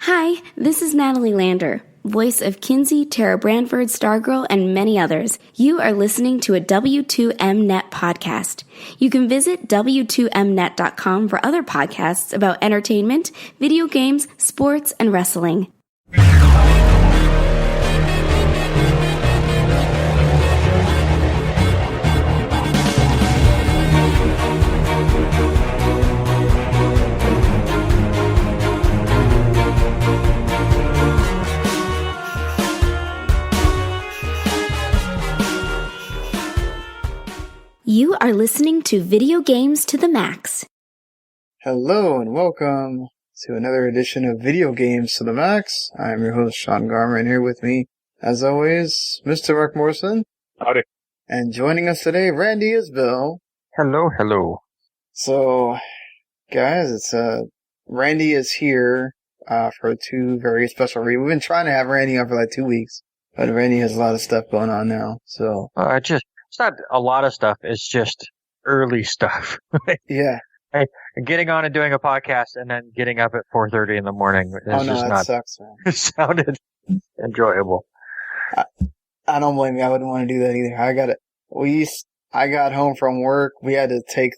Hi, this is Natalie Lander, voice of Kinsey, Tara Branford, Stargirl, and many others. You are listening to a W2M Net podcast. You can visit W2Mnet.com for other podcasts about entertainment, video games, sports, and wrestling. You are listening to Video Games to the Max. Hello and welcome to another edition of Video Games to the Max. I'm your host, Sean Garmer, and here with me, as always, Mr. Marc Morrison. Howdy. And joining us today, Randy Isbelle. Hello. So, guys, it's Randy is here for two very special reasons. We've been trying to have Randy on for like 2 weeks, but Randy has a lot of stuff going on now, so... It's not a lot of stuff. It's just early stuff. Yeah. Getting on and doing a podcast and then getting up at 4:30 in the morning is that sucks, man. It sounded enjoyable. I don't blame you. I wouldn't want to do that either. I got home from work. We had to take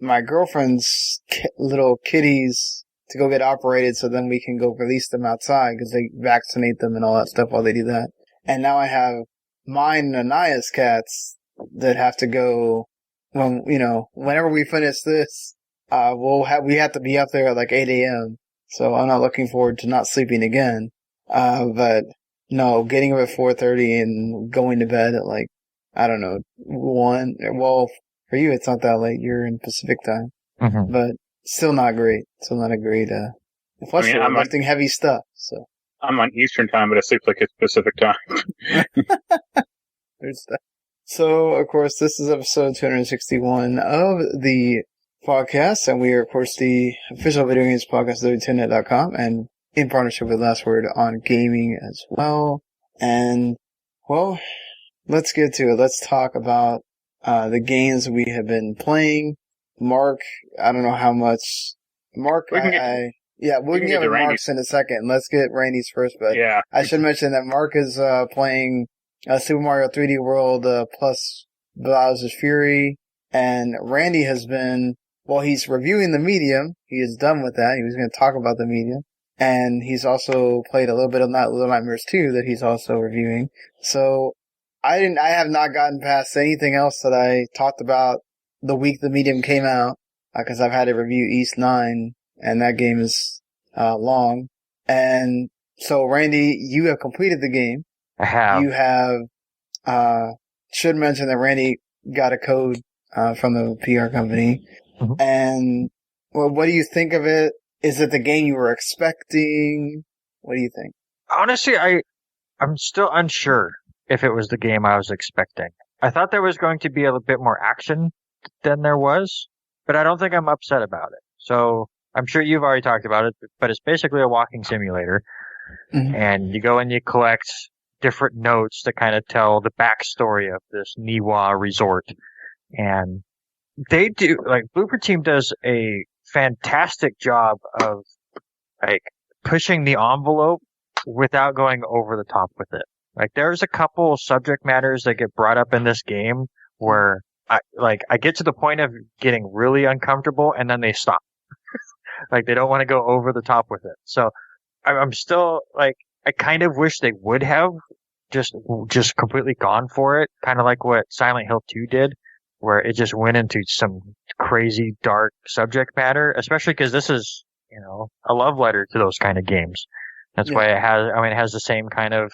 my girlfriend's little kitties to go get operated so then we can go release them outside because they vaccinate them and all that stuff while they do that. And now I have mine and Anaya's cats that have to go whenever we finish this, we have to be up there at like 8 a.m. So I'm not looking forward to not sleeping again. But no, getting up at 4:30 and going to bed at like, I don't know, 1. Well, for you, it's not that late. You're in Pacific time, but still not great. Still not a great, plus we're lifting heavy stuff, so. I'm on Eastern time, but I sleep like it's Pacific time. So, of course, this is episode 261 of the podcast, and we are, of course, the official video games podcast of W2Mnet.com, and in partnership with Last Word on Gaming as well. And, well, let's get to it. Let's talk about the games we have been playing. Marc, I don't know how much. Marc, we can get to Marc's in a second. Let's get Randy's first, but yeah. I should mention that Marc is playing Super Mario 3D World plus Bowser's Fury, and Randy has been, he's reviewing the medium. He is done with that. He was going to talk about the medium, and he's also played a little bit of Little Nightmares 2 that he's also reviewing. So I have not gotten past anything else that I talked about the week the medium came out, because I've had to review East 9. And that game is long. And so, Randy, you have completed the game. I have. You have, should mention that Randy got a code from the PR company. Mm-hmm. And what do you think of it? Is it the game you were expecting? What do you think? Honestly, I'm still unsure if it was the game I was expecting. I thought there was going to be a bit more action than there was, but I don't think I'm upset about it. So... I'm sure you've already talked about it, but it's basically a walking simulator. Mm-hmm. And you go and you collect different notes to kind of tell the backstory of this Niwa resort. And they do, Bloober Team does a fantastic job of, pushing the envelope without going over the top with it. There's a couple subject matters that get brought up in this game where I get to the point of getting really uncomfortable and then they stop. They don't want to go over the top with it. So I'm still I kind of wish they would have just completely gone for it. Kind of like what Silent Hill 2 did, where it just went into some crazy dark subject matter, especially because this is, a love letter to those kind of games. That's why it has the same kind of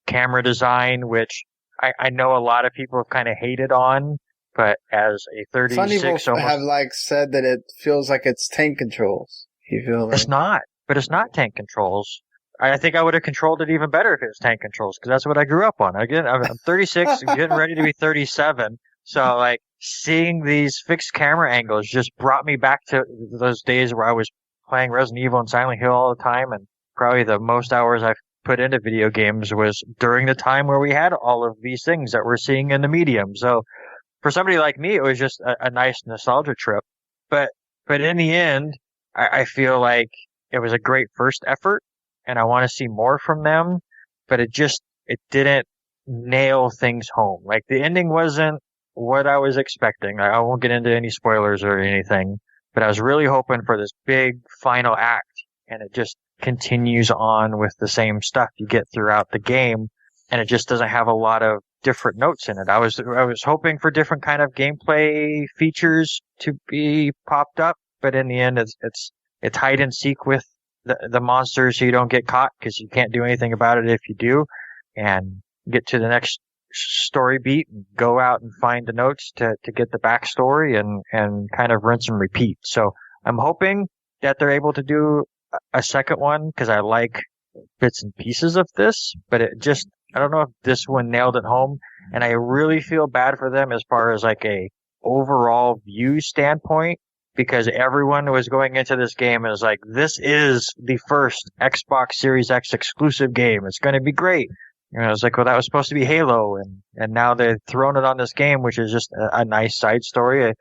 camera design, which I know a lot of people have kind of hated on. But as a 36, some people have said that it feels like it's tank controls. You feel it's not, but it's not tank controls. I think I would have controlled it even better if it was tank controls because that's what I grew up on. Again, I'm 36, getting ready to be 37. So seeing these fixed camera angles just brought me back to those days where I was playing Resident Evil and Silent Hill all the time, and probably the most hours I've put into video games was during the time where we had all of these things that we're seeing in the medium. So. For somebody like me, it was just a nice nostalgia trip. But in the end, I feel like it was a great first effort, and I want to see more from them, but it didn't nail things home. Like, the ending wasn't what I was expecting. I won't get into any spoilers or anything, but I was really hoping for this big final act, and it just continues on with the same stuff you get throughout the game, and it just doesn't have a lot of different notes in it. I was hoping for different kind of gameplay features to be popped up, but in the end, it's hide and seek with the monsters, so you don't get caught, because you can't do anything about it if you do, and get to the next story beat and go out and find the notes to get the backstory and kind of rinse and repeat. So I'm hoping that they're able to do a second one, because I like bits and pieces of this, but I don't know if this one nailed it home, and I really feel bad for them as far as like a overall view standpoint, because everyone was going into this game and was like, this is the first Xbox Series X exclusive game. It's going to be great. And I was like, well, that was supposed to be Halo, and now they've thrown it on this game, which is just a nice side story. I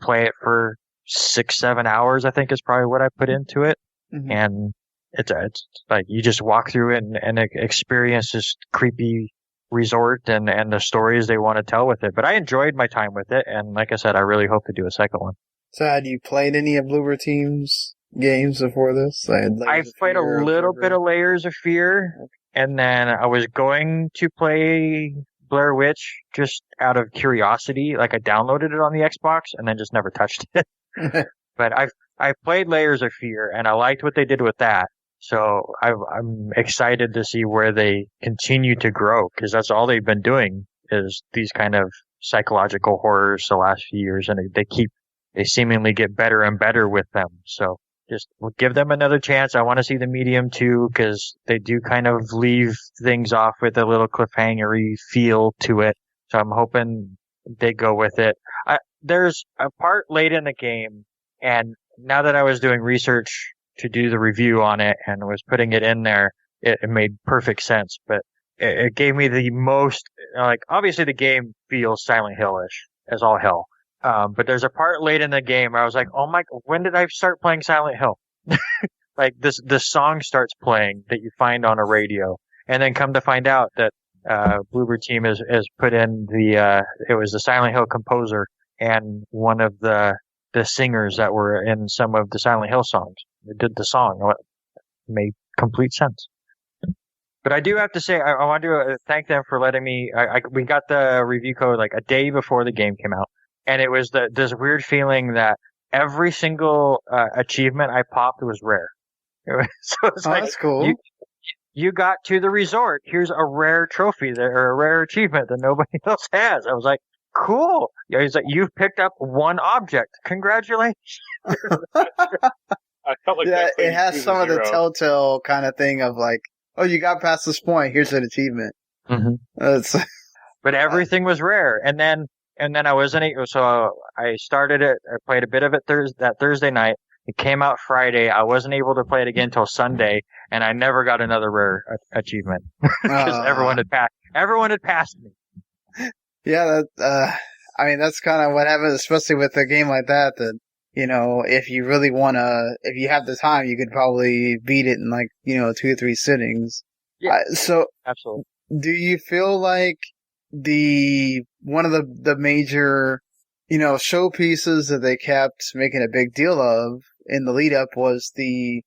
play it for 6-7 hours, I think is probably what I put into it. Mm-hmm. And it's like you just walk through it and experience this creepy resort and the stories they want to tell with it. But I enjoyed my time with it, and like I said, I really hope to do a second one. So had you played any of Bloober Team's games before this? I've played a little bit of Layers of Fear, and then I was going to play Blair Witch just out of curiosity. Like, I downloaded it on the Xbox and then just never touched it. But I've played Layers of Fear, and I liked what they did with that. So I'm excited to see where they continue to grow, because that's all they've been doing is these kind of psychological horrors the last few years, and they seemingly get better and better with them. So just give them another chance. I want to see the Medium too, because they do kind of leave things off with a little cliffhangery feel to it. So I'm hoping they go with it. There's a part late in the game, and now that I was doing research to do the review on it and was putting it in there, it made perfect sense. But it gave me the most, like, obviously the game feels Silent Hill-ish as all hell. But there's a part late in the game where I was like, oh my, when did I start playing Silent Hill? Like, this song starts playing that you find on a radio, and then come to find out that Bloober Team has put in it was the Silent Hill composer and one of the singers that were in some of the Silent Hill songs. They did the song. It made complete sense. But I do have to say, I want to thank them for letting me. We got the review code like a day before the game came out, and it was this weird feeling that every single achievement I popped was rare. So it's like, that's cool. You got to the resort. Here's a rare trophy or a rare achievement that nobody else has. I was like, cool. Yeah, he's like, you've picked up one object. Congratulations. I felt like it has some of the telltale kind of thing of like, oh, you got past this point. Here's an achievement. Mm-hmm. But everything was rare, and then I wasn't. So I started it. I played a bit of it that Thursday night. It came out Friday. I wasn't able to play it again until Sunday, and I never got another rare achievement because everyone had passed me. Yeah, I mean, that's kind of what happens, especially with a game like that. That, you know, if you really if you have the time, you could probably beat it in 2 or 3 sittings. Yeah. So absolutely. Do you feel like one of the major, showpieces that they kept making a big deal of in the lead up was the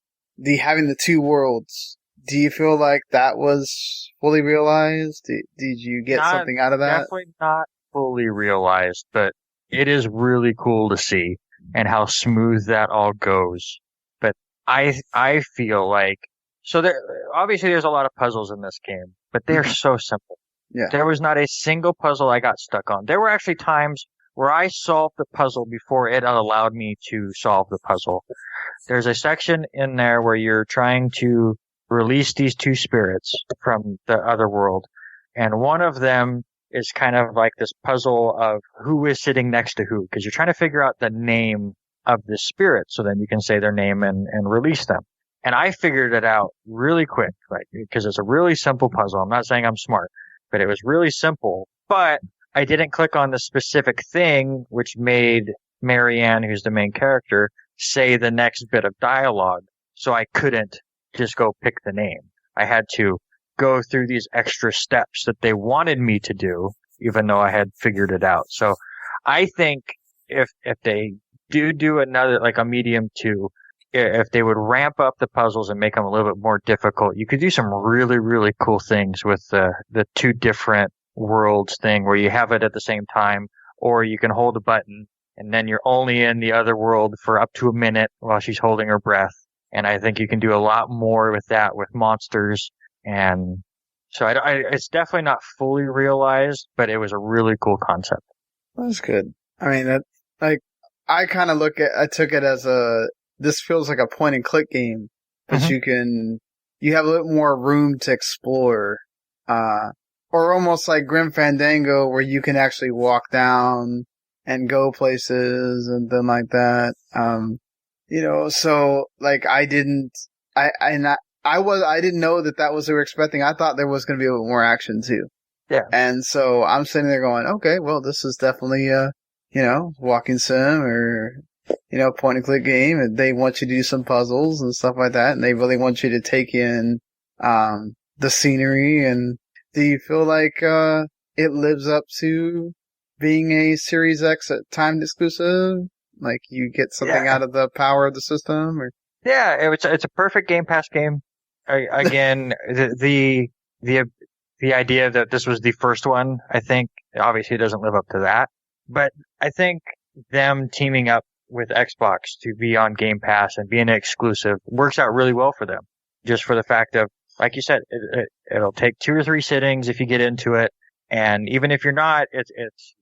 having the 2 worlds? Do you feel like that was fully realized? Did you get something out of that? Definitely not fully realized, but it is really cool to see and how smooth that all goes. But I feel like, so obviously there's a lot of puzzles in this game, but they're so simple. Yeah. There was not a single puzzle I got stuck on. There were actually times where I solved the puzzle before it allowed me to solve the puzzle. There's a section in there where you're trying to release these 2 spirits from the other world, and one of them is kind of like this puzzle of who is sitting next to who, because you're trying to figure out the name of the spirit, so then you can say their name and release them. And I figured it out really quick, like, because it's a really simple puzzle. I'm not saying I'm smart, but it was really simple. But I didn't click on the specific thing which made Marianne, who's the main character, say the next bit of dialogue. so I couldn't just go pick the name. I had to go through these extra steps that they wanted me to do, even though I had figured it out. So I think if they do another, like a medium 2, if they would ramp up the puzzles and make them a little bit more difficult, you could do some really, really cool things with the 2 different worlds thing where you have it at the same time, or you can hold a button and then you're only in the other world for up to a minute while she's holding her breath. And I think you can do a lot more with that with monsters. And so it's definitely not fully realized, but it was a really cool concept. That's good. I mean, I kind of I took it as this feels like a point and click game, but you have a little more room to explore, or almost like Grim Fandango where you can actually walk down and go places and then like that. So like I didn't know that was what they were expecting. I thought there was going to be a little more action too. Yeah. And so I'm sitting there going, okay, well, this is definitely walking sim or, point and click game. And they want you to do some puzzles and stuff like that. And they really want you to take in, the scenery. And do you feel like, it lives up to being a Series X timed exclusive? Like you get something out of the power of the system or? Yeah, it's a perfect Game Pass game. Again, the idea that this was the first one, I think obviously doesn't live up to that. But I think them teaming up with Xbox to be on Game Pass and being exclusive works out really well for them. Just for the fact of, like you said, it'll take 2 or 3 sittings if you get into it. And even if you're not, it's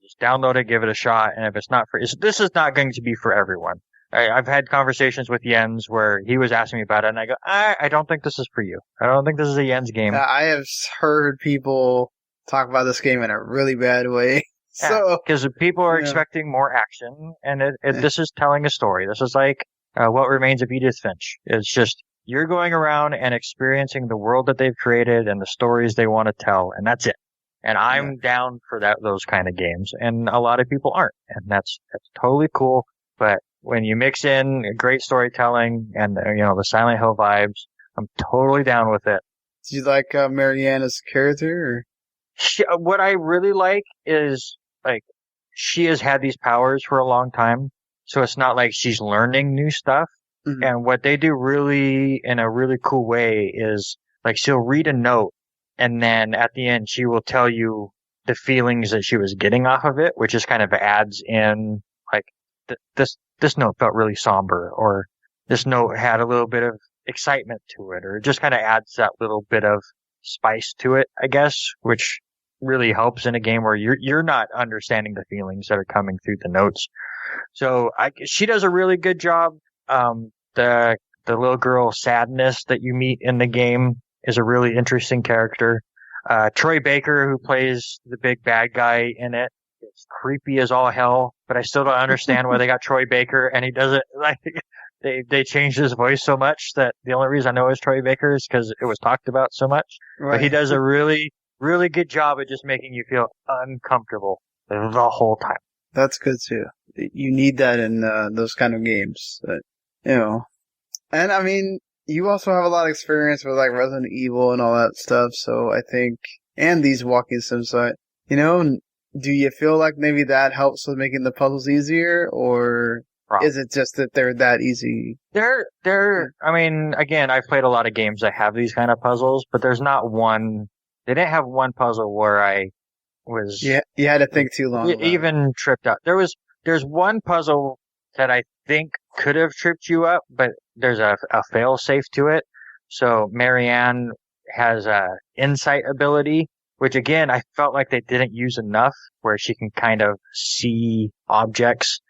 just download it, give it a shot. And if it's not this is not going to be for everyone. I've had conversations with Jens where he was asking me about it, and I go, I don't think this is for you. I don't think this is a Jens game. I have heard people talk about this game in a really bad way. So because people are expecting more action, and this is telling a story. This is like What Remains of Edith Finch. It's just you're going around and experiencing the world that they've created and the stories they want to tell, and that's it. And I'm down for those kind of games, and a lot of people aren't, and that's totally cool. But when you mix in great storytelling and the Silent Hill vibes, I'm totally down with it. Do you like Marianne as a character? Or? What I really like is like she has had these powers for a long time, so it's not like she's learning new stuff. Mm-hmm. And what they do really in a really cool way is like she'll read a note, and then at the end she will tell you the feelings that she was getting off of it, which just kind of adds in like this note felt really somber, or this note had a little bit of excitement to it, or it just kind of adds that little bit of spice to it, I guess, which really helps in a game where you're not understanding the feelings that are coming through the notes. So she does a really good job. The little girl Sadness that you meet in the game is a really interesting character. Troy Baker, who plays the big bad guy in it, is creepy as all hell, but I still don't understand why they got Troy Baker, and he doesn't like they changed his voice so much that the only reason I know is Troy Baker is because it was talked about so much. Right. But he does a really, really good job at just making you feel uncomfortable the whole time. That's good too. You need that in those kind of games, And I mean, you also have a lot of experience with like Resident Evil and all that stuff, so I think, and these walking sims, do you feel like maybe that helps with making the puzzles easier, or is it just that they're that easy? I mean, again, I've played a lot of games that have these kind of puzzles, but there's not one, they didn't have one puzzle where I was... Yeah, you had to think too long. Even tripped up. There's one puzzle that I think could have tripped you up, but there's a fail safe to it. So Marianne has a insight ability, which again, I felt like they didn't use enough, where she can kind of see objects.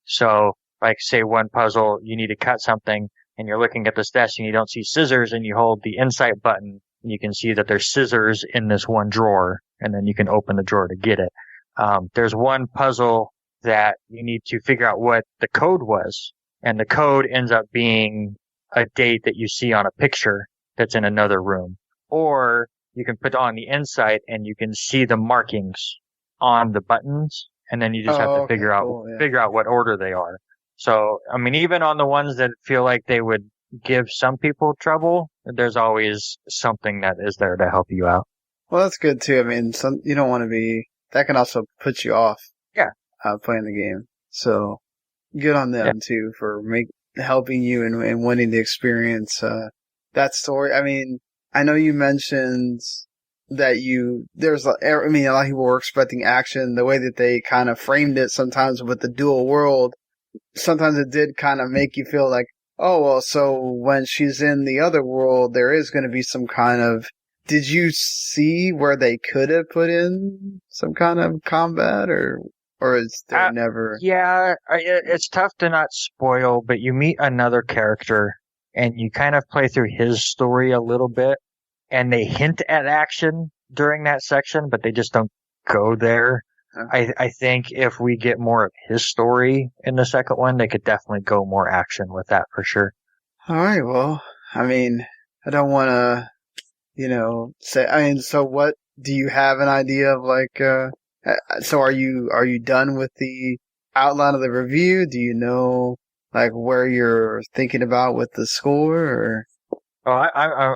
So, like, say one puzzle, you need to cut something, and you're looking at this desk and you don't see scissors, and you hold the insight button, and you can see that there's scissors in this one drawer, and then you can open the drawer to get it. There's one puzzle that you need to figure out what the code was, and the code ends up being a date that you see on a picture that's in another room. Or you can put on the insight and you can see the markings on the buttons, and then you just have to figure out what order they are. So, I mean, even on the ones that feel like they would give some people trouble, there's always something that is there to help you out. Well, that's good too. I mean, you don't want to be, that can also put you off. Yeah. Playing the game. So good on them too for helping you and winning the experience. That story. I mean, I know you mentioned that a lot of people were expecting action. The way that they kind of framed it sometimes with the dual world, sometimes it did kind of make you feel like, oh, well, so when she's in the other world, there is going to be some kind of, did you see where they could have put in some kind of combat or is there never? Yeah, it's tough to not spoil, but you meet another character and you kind of play through his story a little bit, and they hint at action during that section, but they just don't go there. Okay. I think if we get more of his story in the second one, they could definitely go more action with that for sure. All right, well, I mean, I don't want to, say, I mean, so what, do you have an idea of like, so are you done with the outline of the review? Do you know like where you're thinking about with the score or? Oh,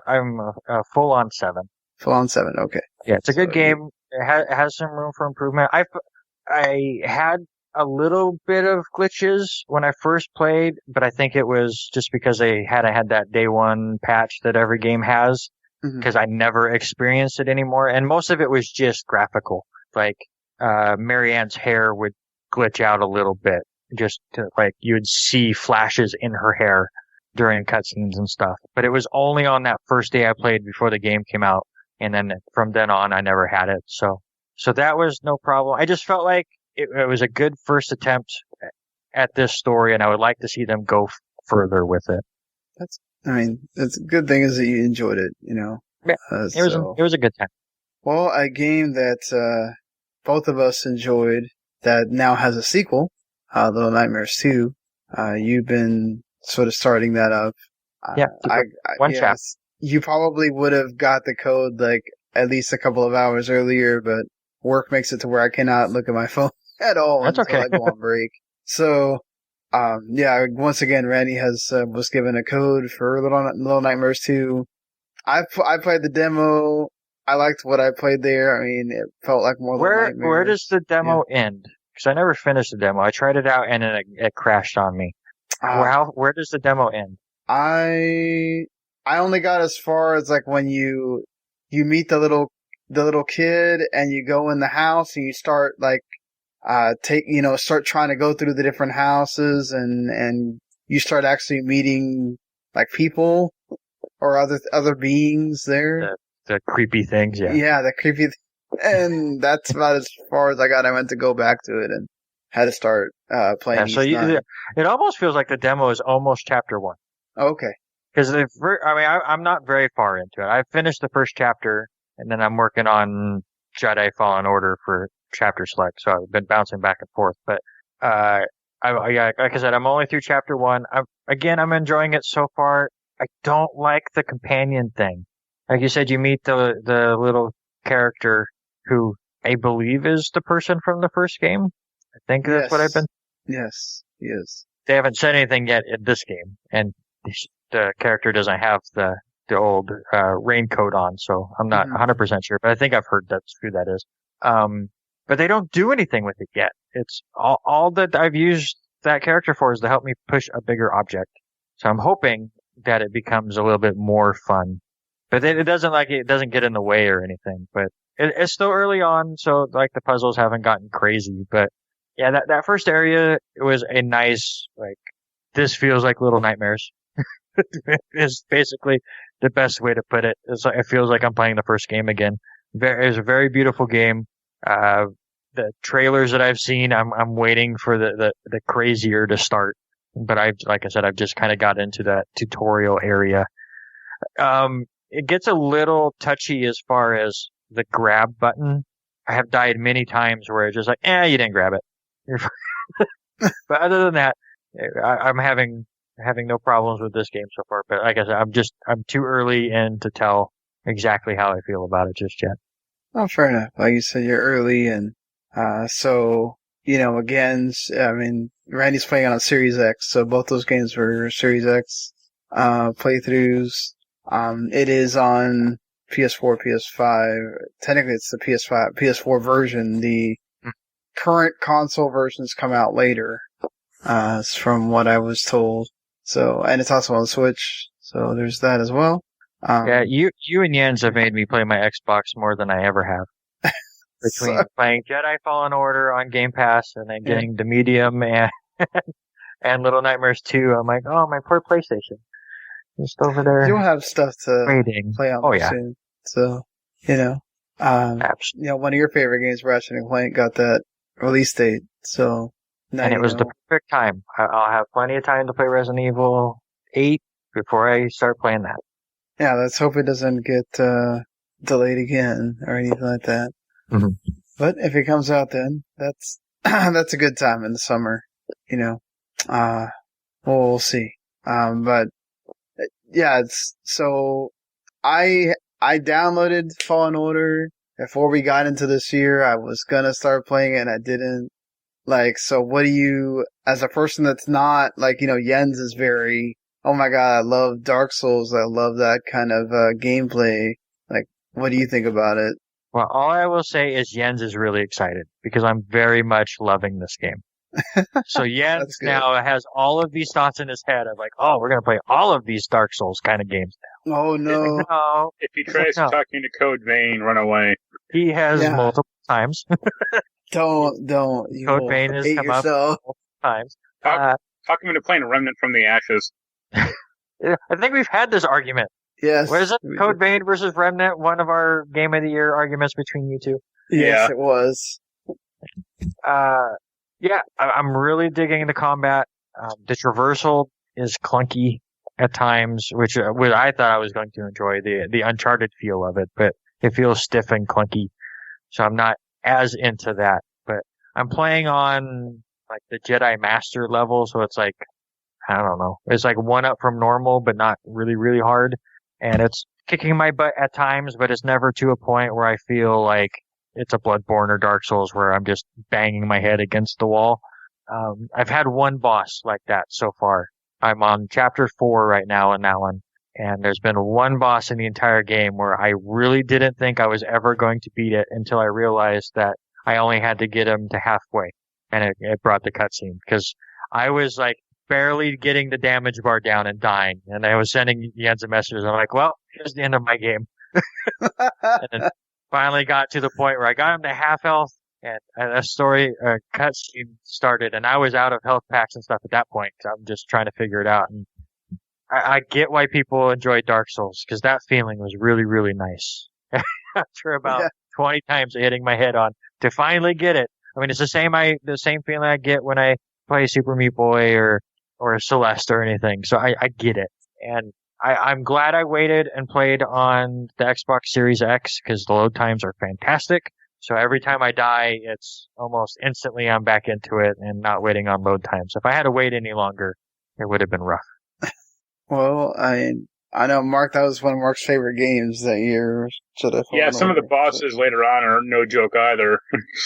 I'm a full on 7. Full on 7. Okay. Yeah, it's a good game. It has some room for improvement. I had a little bit of glitches when I first played, but I think it was just because I had that day one patch that every game has, because I never experienced it anymore. And most of it was just graphical. Like, Marianne's hair would glitch out a little bit. Just like you would see flashes in her hair during cutscenes and stuff. But it was only on that first day I played before the game came out. And then from then on, I never had it. So that was no problem. I just felt like it was a good first attempt at this story, and I would like to see them go further with it. That's a good thing is that you enjoyed it, Yeah, it was a good time. Well, a game that both of us enjoyed that now has a sequel, Little Nightmares 2. You've been sort of starting that up. One chapter. You probably would have got the code like at least a couple of hours earlier, but work makes it to where I cannot look at my phone at all until I go on break. So, once again, Randy was given a code for Little Nightmares 2. I played the demo. I liked what I played there. I mean, it felt like more Little Nightmares. Where does the demo end? Because I never finished the demo. I tried it out and then it crashed on me. Where does the demo end? I only got as far as like when you meet the little kid and you go in the house and you start like start trying to go through the different houses and you start actually meeting like people or other beings there. The creepy things, yeah. Yeah, the creepy and that's about as far as I got. I went to go back to it and had to start playing. Yeah, so it almost feels like the demo is almost chapter 1. Okay. Because I'm not very far into it. I finished the first chapter, and then I'm working on Jedi Fallen Order for chapter select. So I've been bouncing back and forth. But like I said, I'm only through chapter 1. I'm enjoying it so far. I don't like the companion thing. Like you said, you meet the little character who I believe is the person from the first game. I think that's what I've been. Yes, he is. They haven't said anything yet in this game, and the character doesn't have the old raincoat on, so I'm not 100% sure, but I think I've heard that's who that is. But they don't do anything with it yet. It's all that I've used that character for is to help me push a bigger object. So I'm hoping that it becomes a little bit more fun. But it doesn't get in the way or anything. But it's still early on, so like the puzzles haven't gotten crazy. But yeah, that first area, it was a nice, like, this feels like Little Nightmares. Is basically the best way to put it. It feels like I'm playing the first game again. It's a very beautiful game. The trailers that I've seen, I'm waiting for the crazier to start. But like I said, I've just kind of got into that tutorial area. It gets a little touchy as far as the grab button. I have died many times where it's just like, you didn't grab it. But other than that, I'm having no problems with this game so far. But like I said, I'm too early in to tell exactly how I feel about it just yet. Oh, fair enough. Like you said, you're early, and so again, I mean, Randy's playing on a Series X, so both those games were Series X. playthroughs. It is on PS4, PS5. Technically, it's the PS4 version. The current console versions come out later, from what I was told. So, and it's also on Switch. So there's that as well. Yeah, you and Jens have made me play my Xbox more than I ever have. Between playing Jedi Fallen Order on Game Pass and then getting the Medium and and Little Nightmares 2, I'm like, oh, my poor PlayStation. Just over there. You'll have stuff to waiting. play on soon. So, Absolutely. One of your favorite games, Ratchet and Clank, got that release date. So, now and it was the perfect time. I'll have plenty of time to play Resident Evil 8 before I start playing that. Yeah, let's hope it doesn't get delayed again or anything like that. Mm-hmm. But if it comes out then, that's that's a good time in the summer, we'll see. But yeah, so I downloaded Fallen Order before we got into this year. I was gonna start playing it and I didn't. So what do you, as a person that's not, Jens is very, oh my god, I love Dark Souls, I love that kind of gameplay. What do you think about it? Well, all I will say is Jens is really excited because I'm very much loving this game. So Jens now has all of these thoughts in his head of oh, we're going to play all of these Dark Souls kind of games now. Oh, no. No. If he tries talking to Code Vein, run away. He has multiple times. Don't. Code Vein has come up multiple times. Talk him into playing Remnant from the Ashes. I think we've had this argument. Yes. Was it Code Vein versus Remnant, one of our Game of the Year arguments between you two? Yes, it was. Yeah, I'm really digging the combat. The traversal is clunky at times, which I thought I was going to enjoy the Uncharted feel of it, but it feels stiff and clunky. So I'm not as into that. But I'm playing on the Jedi Master level, so it's I don't know. It's one up from normal, but not really, really hard. And it's kicking my butt at times, but it's never to a point where I feel like it's a Bloodborne or Dark Souls where I'm just banging my head against the wall. I've had one boss like that so far. I'm on chapter 4 right now in that one. And there's been one boss in the entire game where I really didn't think I was ever going to beat it until I realized that I only had to get him to halfway. And it brought the cutscene because I was barely getting the damage bar down and dying. And I was sending Jens a message. I'm like, well, here's the end of my game. And then finally got to the point where I got him to half health and a story, cutscene started and I was out of health packs and stuff at that point. I'm just trying to figure it out. And I get why people enjoy Dark Souls because that feeling was really, really nice. After about 20 times of hitting my head on to finally get it. I mean, it's the same feeling I get when I play Super Meat Boy or Celeste or anything. So I get it. And I'm glad I waited and played on the Xbox Series X because the load times are fantastic. So every time I die, it's almost instantly I'm back into it and not waiting on load times. If I had to wait any longer, it would have been rough. Well, I know, Mark, that was one of Mark's favorite games that year. Yeah, some of the bosses later on are no joke either.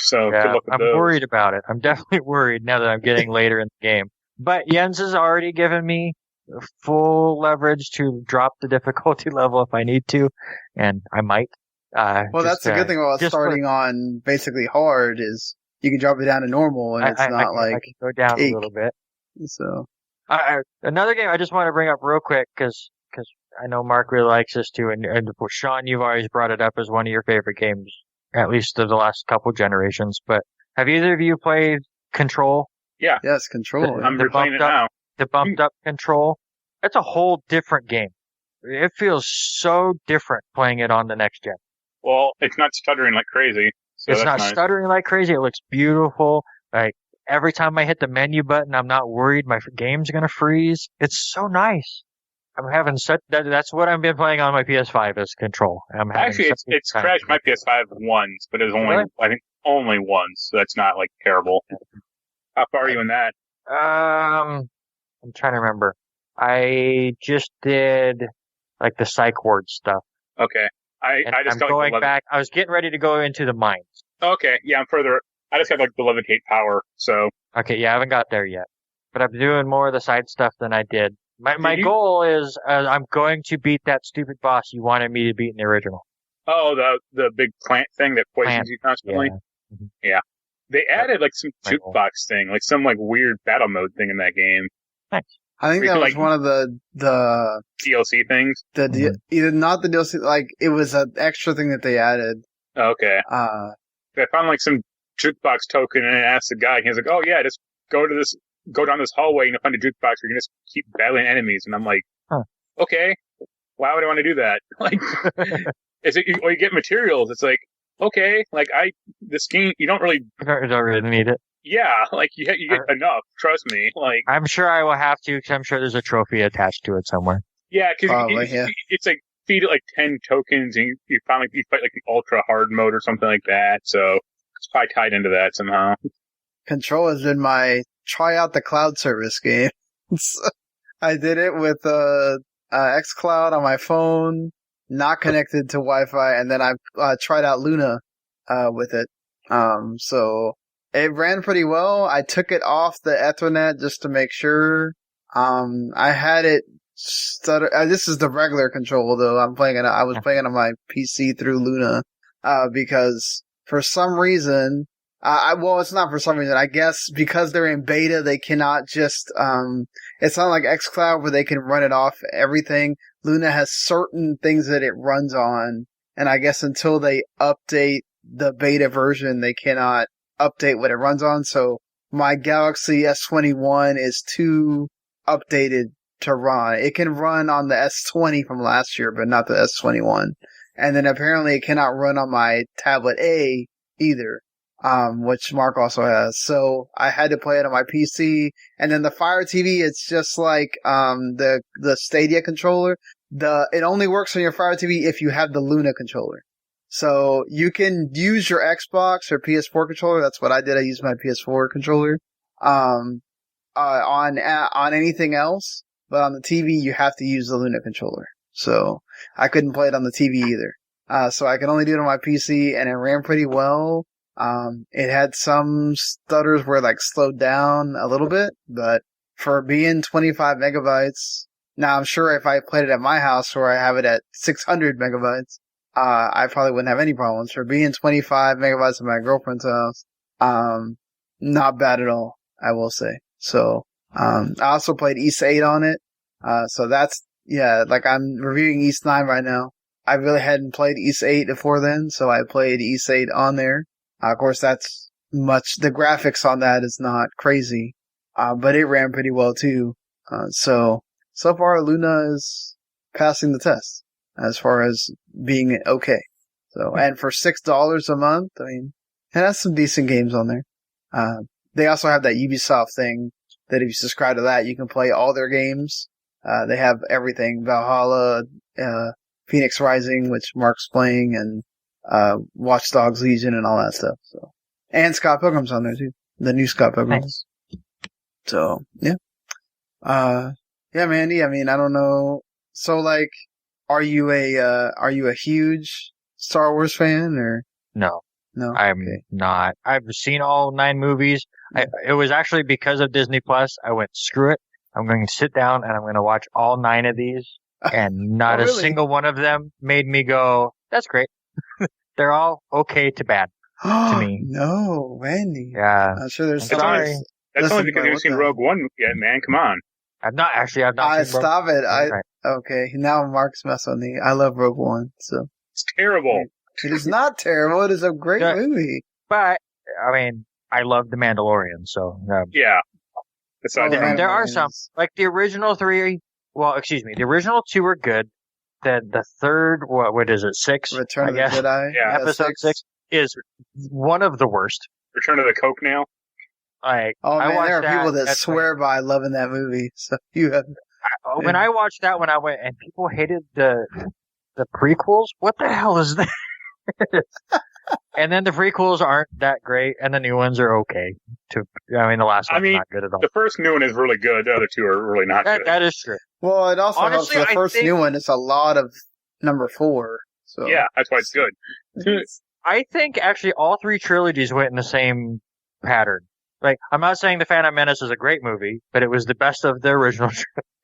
So good luck with I'm those. worried about it. I'm definitely worried now that I'm getting later in the game. But Jens has already given me full leverage to drop the difficulty level if I need to, and I might. Well, that's the good thing about starting on basically hard is you can drop it down to normal, and it's not I can go down a little bit. So, another game I just want to bring up real quick because I know Mark really likes this too, and Sean, you've always brought it up as one of your favorite games, at least of the last couple generations. But have either of you played Control? Yeah. Yes, Control. I'm replaying it now. The bumped up Control. It's a whole different game. It feels so different playing it on the next gen. Well, it's not stuttering like crazy. So it's not nice. stuttering like crazy. It looks beautiful. Every time I hit the menu button, I'm not worried my game's gonna freeze. It's so nice. I'm having such that's what I've been playing on my PS5 is Control. Actually, it's crashed my PS5 once, but it was only I think only once. So that's not terrible. How far are you in that? I'm trying to remember. I just did the psych ward stuff. Okay. I just got going back. I was getting ready to go into the mines. Okay, yeah, I'm further. I just have the levitate power, so. Okay, yeah, I haven't got there yet. But I'm doing more of the side stuff than I did. My goal is I'm going to beat that stupid boss you wanted me to beat in the original. Oh, the big plant thing that poisons you constantly? Yeah. Mm-hmm. Yeah. They added like some jukebox thing, like some like weird battle mode thing in that game. Nice. I think that was one of the DLC things. Either not the DLC, like it was an extra thing that they added. Okay. I found like some jukebox token and I asked the guy, and he was like, "Oh yeah, just go down this hallway and you'll find a jukebox where you can just keep battling enemies." And I'm like, okay, why would I want to do that? Like, or you get materials. It's like, okay, like this game, you don't really need it. Yeah, like you get enough. Trust me. Like, I'm sure I will have to, because I'm sure there's a trophy attached to it somewhere. Yeah, because it's like feed it like 10 tokens, and you fight like the ultra hard mode or something like that. So it's probably tied into that somehow. Control has been my try out the cloud service game. I did it with xCloud on my phone, not connected to Wi-Fi, and then I tried out Luna with it. So it ran pretty well. I took it off the Ethernet just to make sure. I had it stutter. This is the regular Control though. I was playing it on my PC through Luna because for some reason. Well, it's not for some reason. I guess because they're in beta, they cannot just, it's not like xCloud where they can run it off everything. Luna has certain things that it runs on, and I guess until they update the beta version, they cannot update what it runs on. So my Galaxy S21 is too updated to run. It can run on the S20 from last year, but not the S21. And then apparently it cannot run on my tablet A either. Which Marc also has. So I had to play it on my PC. And then the Fire TV, it's just like, the Stadia controller. It only works on your Fire TV if you have the Luna controller. So you can use your Xbox or PS4 controller. That's what I did. I used my PS4 controller, on anything else. But on the TV, you have to use the Luna controller. So I couldn't play it on the TV either. So I could only do it on my PC, and it ran pretty well. It had some stutters where it like slowed down a little bit, but for being 25 megabytes, now I'm sure if I played it at my house where I have it at 600 megabytes, I probably wouldn't have any problems. For being 25 megabytes at my girlfriend's house, not bad at all, I will say. So, I also played East 8 on it. So that's, like I'm reviewing East 9 right now. I really hadn't played East 8 before then, so I played East 8 on there. Of course, the graphics on that is not crazy, but it ran pretty well too. So far Luna is passing the test as far as being okay. So, and for $6 a month, I mean, it has some decent games on there. They also have that Ubisoft thing that if you subscribe to that, you can play all their games. They have everything, Valhalla, Phoenix Rising, which Marc's playing, and Watch Dogs Legion and all that stuff. So, and Scott Pilgrim's on there too. The new Scott Pilgrim. Nice. So, yeah. Mandy, I mean, I don't know. So, like, are you a huge Star Wars fan or? No. No? I'm not. I've seen all 9 movies. It was actually because of Disney Plus. I went, screw it. I'm going to sit down and I'm going to watch all 9 of these. And not a single one of them made me go, that's great. They're all okay to bad to me. No, Randy. Yeah. I'm sure there's sorry. That's only because you've seen Rogue One yet, man. Come on. I've not seen stop it. Okay. Now Marc's messing with me. I love Rogue One, so. It's terrible. It is not terrible. It is a great movie. But, I mean, I love The Mandalorian, so. Yeah. There are some. Like the original 3, the original 2 were good. The third, what is it, 6? Return of the Jedi. Yeah. Episode 6 is one of the worst. Return of the Coke Nail. There are people that swear by loving that movie. So you have. When I watched that when I went, and people hated the prequels. What the hell is that? And then the prequels aren't that great, and the new ones are okay. The last one's not good at all. The first new one is really good. The other 2 are really not good. That is true. Well, it also helps the first new one. It's a lot of number 4. So yeah, that's why it's good. I think actually all 3 trilogies went in the same pattern. Like, I'm not saying The Phantom Menace is a great movie, but it was the best of the original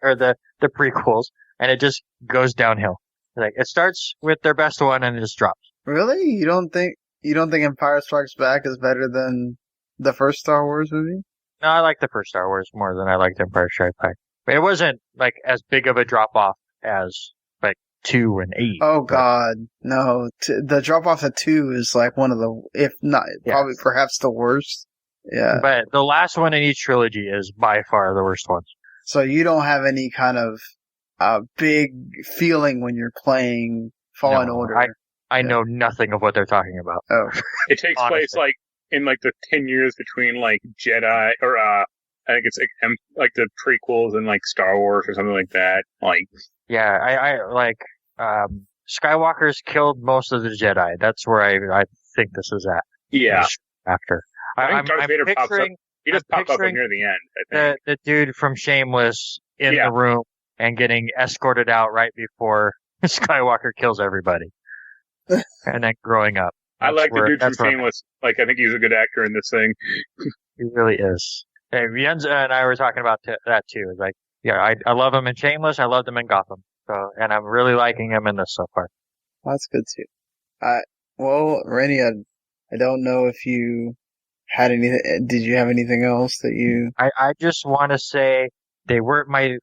or the prequels, and it just goes downhill. Like, it starts with their best one and it just drops. Really? You don't think Empire Strikes Back is better than the first Star Wars movie? No, I like the first Star Wars more than I liked Empire Strikes Back. But it wasn't like as big of a drop off as like 2 and 8. Oh God, no! The drop off at 2 is like one of the, if not, probably perhaps the worst. Yeah. But the last one in each trilogy is by far the worst ones. So you don't have any kind of big feeling when you're playing Fallen Order. I know nothing of what they're talking about. Oh, it takes place like in like the 10 years between like Jedi or I think it's like the prequels and like Star Wars or something like that. Like, yeah, I like Skywalker's killed most of the Jedi. That's where I think this is at. Yeah. After I think Darth Vader pops up. He just popped up near the end. I think the dude from Shameless in the room and getting escorted out right before Skywalker kills everybody, and then growing up. I like the dude from Shameless. Like, I think he's a good actor in this thing. He really is. Hey, Jens and I were talking about that too. It's like, yeah, I love him in Shameless. I loved him in Gotham. So, and I'm really liking him in this so far. Well, that's good too. Well, Randy, I don't know if you had anything. Did you have anything else that you? I just want to say they weren't my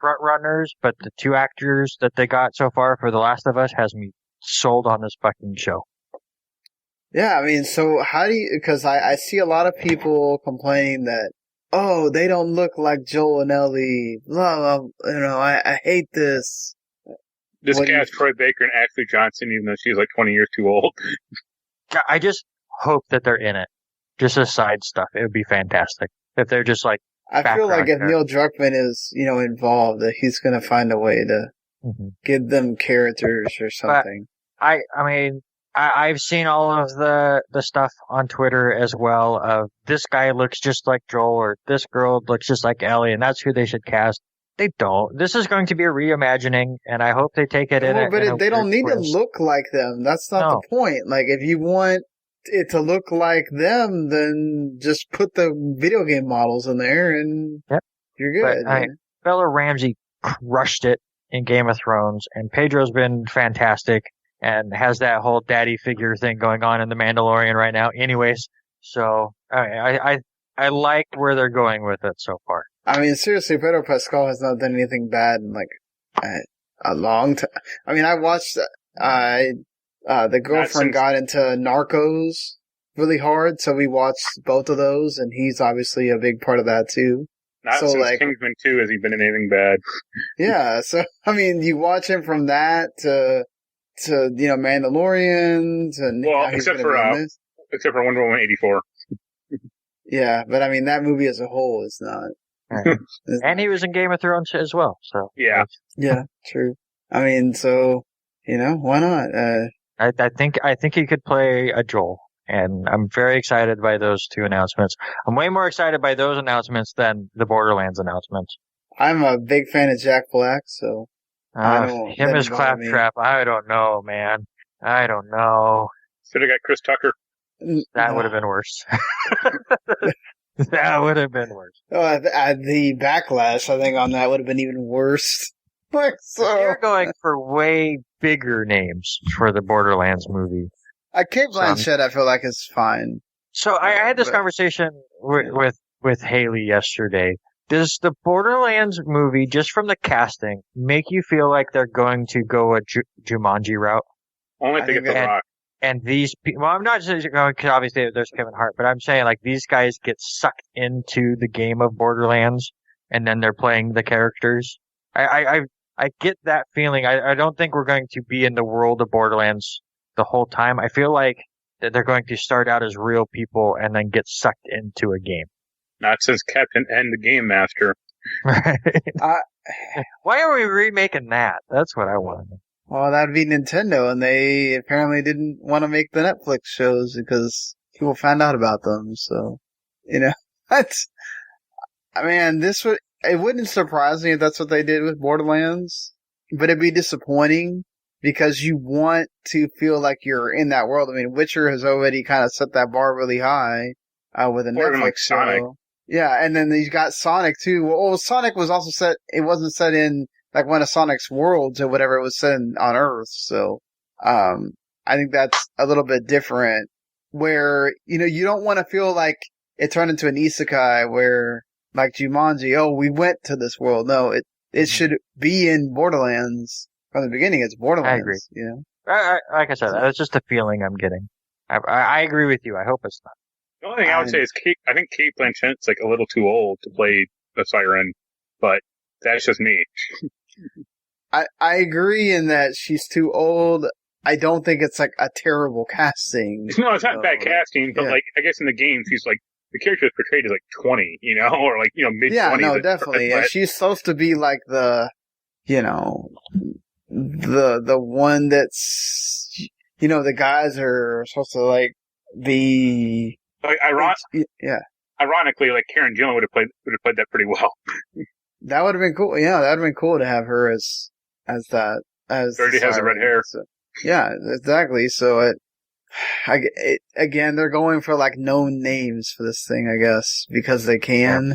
front runners, but the 2 actors that they got so far for The Last of Us has me sold on this fucking show. Yeah, I mean, so how do you? Because I see a lot of people complaining that, oh, they don't look like Joel and Ellie. Blah, blah, I hate this. Just cast Troy Baker and Ashley Johnson, even though she's like 20 years too old. I just hope that they're in it. Just as side stuff. It would be fantastic. If they're just like, I feel like if Neil Druckmann is, involved, that he's going to find a way to give them characters or something. But I mean, I've seen all of the stuff on Twitter as well of this guy looks just like Joel or this girl looks just like Ellie and that's who they should cast. They don't. This is going to be a reimagining and I hope they take it in a But they don't need to look like them. That's not the point. Like, if you want it to look like them, then just put the video game models in there and you're good. But, Bella Ramsey crushed it in Game of Thrones and Pedro's been fantastic. And has that whole daddy figure thing going on in The Mandalorian right now. Anyways, so I like where they're going with it so far. I mean, seriously, Pedro Pascal has not done anything bad in like a long time. I mean, I watched the girlfriend got into Narcos really hard, so we watched both of those, and he's obviously a big part of that too. Not since Kingsman 2 has he been in anything bad. Yeah, so I mean, you watch him from that to Mandalorian, except for Wonder Woman 84. Yeah, but I mean, that movie as a whole is not. And he was in Game of Thrones as well, so. Yeah. Yeah, true. I mean, so, why not? I think he could play a Joel, and I'm very excited by those 2 announcements. I'm way more excited by those announcements than the Borderlands announcements. I'm a big fan of Jack Black, so. Him as Claptrap, I don't know, man. I don't know. Should have got Chris Tucker. That would have been worse. That would have been worse. Oh, the backlash, I think, on that would have been even worse. You're going for way bigger names for the Borderlands movie. Cate Blanchett, I feel like, is fine. So I had this conversation with Haley yesterday. Does the Borderlands movie, just from the casting, make you feel like they're going to go a Jumanji route? Only if they get The Rock. And these people, well, I'm not just going, because obviously there's Kevin Hart, but I'm saying like these guys get sucked into the game of Borderlands and then they're playing the characters. I get that feeling. I don't think we're going to be in the world of Borderlands the whole time. I feel like that they're going to start out as real people and then get sucked into a game. Not since Captain N, the Game Master. Why are we remaking that? That's what I want. Well, that'd be Nintendo, and they apparently didn't want to make the Netflix shows because people found out about them. So, that's. I mean, it wouldn't surprise me if that's what they did with Borderlands, but it'd be disappointing because you want to feel like you're in that world. I mean, Witcher has already kind of set that bar really high. with a Or even, Netflix like, show. Sonic. Yeah, and then you got Sonic too. Well, Sonic was also set. It wasn't set in like one of Sonic's worlds or whatever. It was set on Earth. So, I think that's a little bit different. Where you don't want to feel like it turned into an isekai where like Jumanji. Oh, we went to this world. No, it should be in Borderlands from the beginning. It's Borderlands. I agree. Like I said, that's just a feeling I'm getting. I agree with you. I hope it's not. The only thing I would say is I think Kate Blanchett's like a little too old to play the Siren, but that's just me. I agree in that she's too old. I don't think it's like a terrible casting. No, it's not bad casting, but like I guess in the game she's like the character is portrayed as like 20, or like mid 20s. Yeah, no, definitely. And she's supposed to be like the one that's the guys are supposed to like be. Like, ironically, like Karen Gillan would have played that pretty well. That would have been cool. Yeah, that would have been cool to have her as that. As already has the red hair. So, yeah, exactly. So again, they're going for like known names for this thing, I guess, because they can.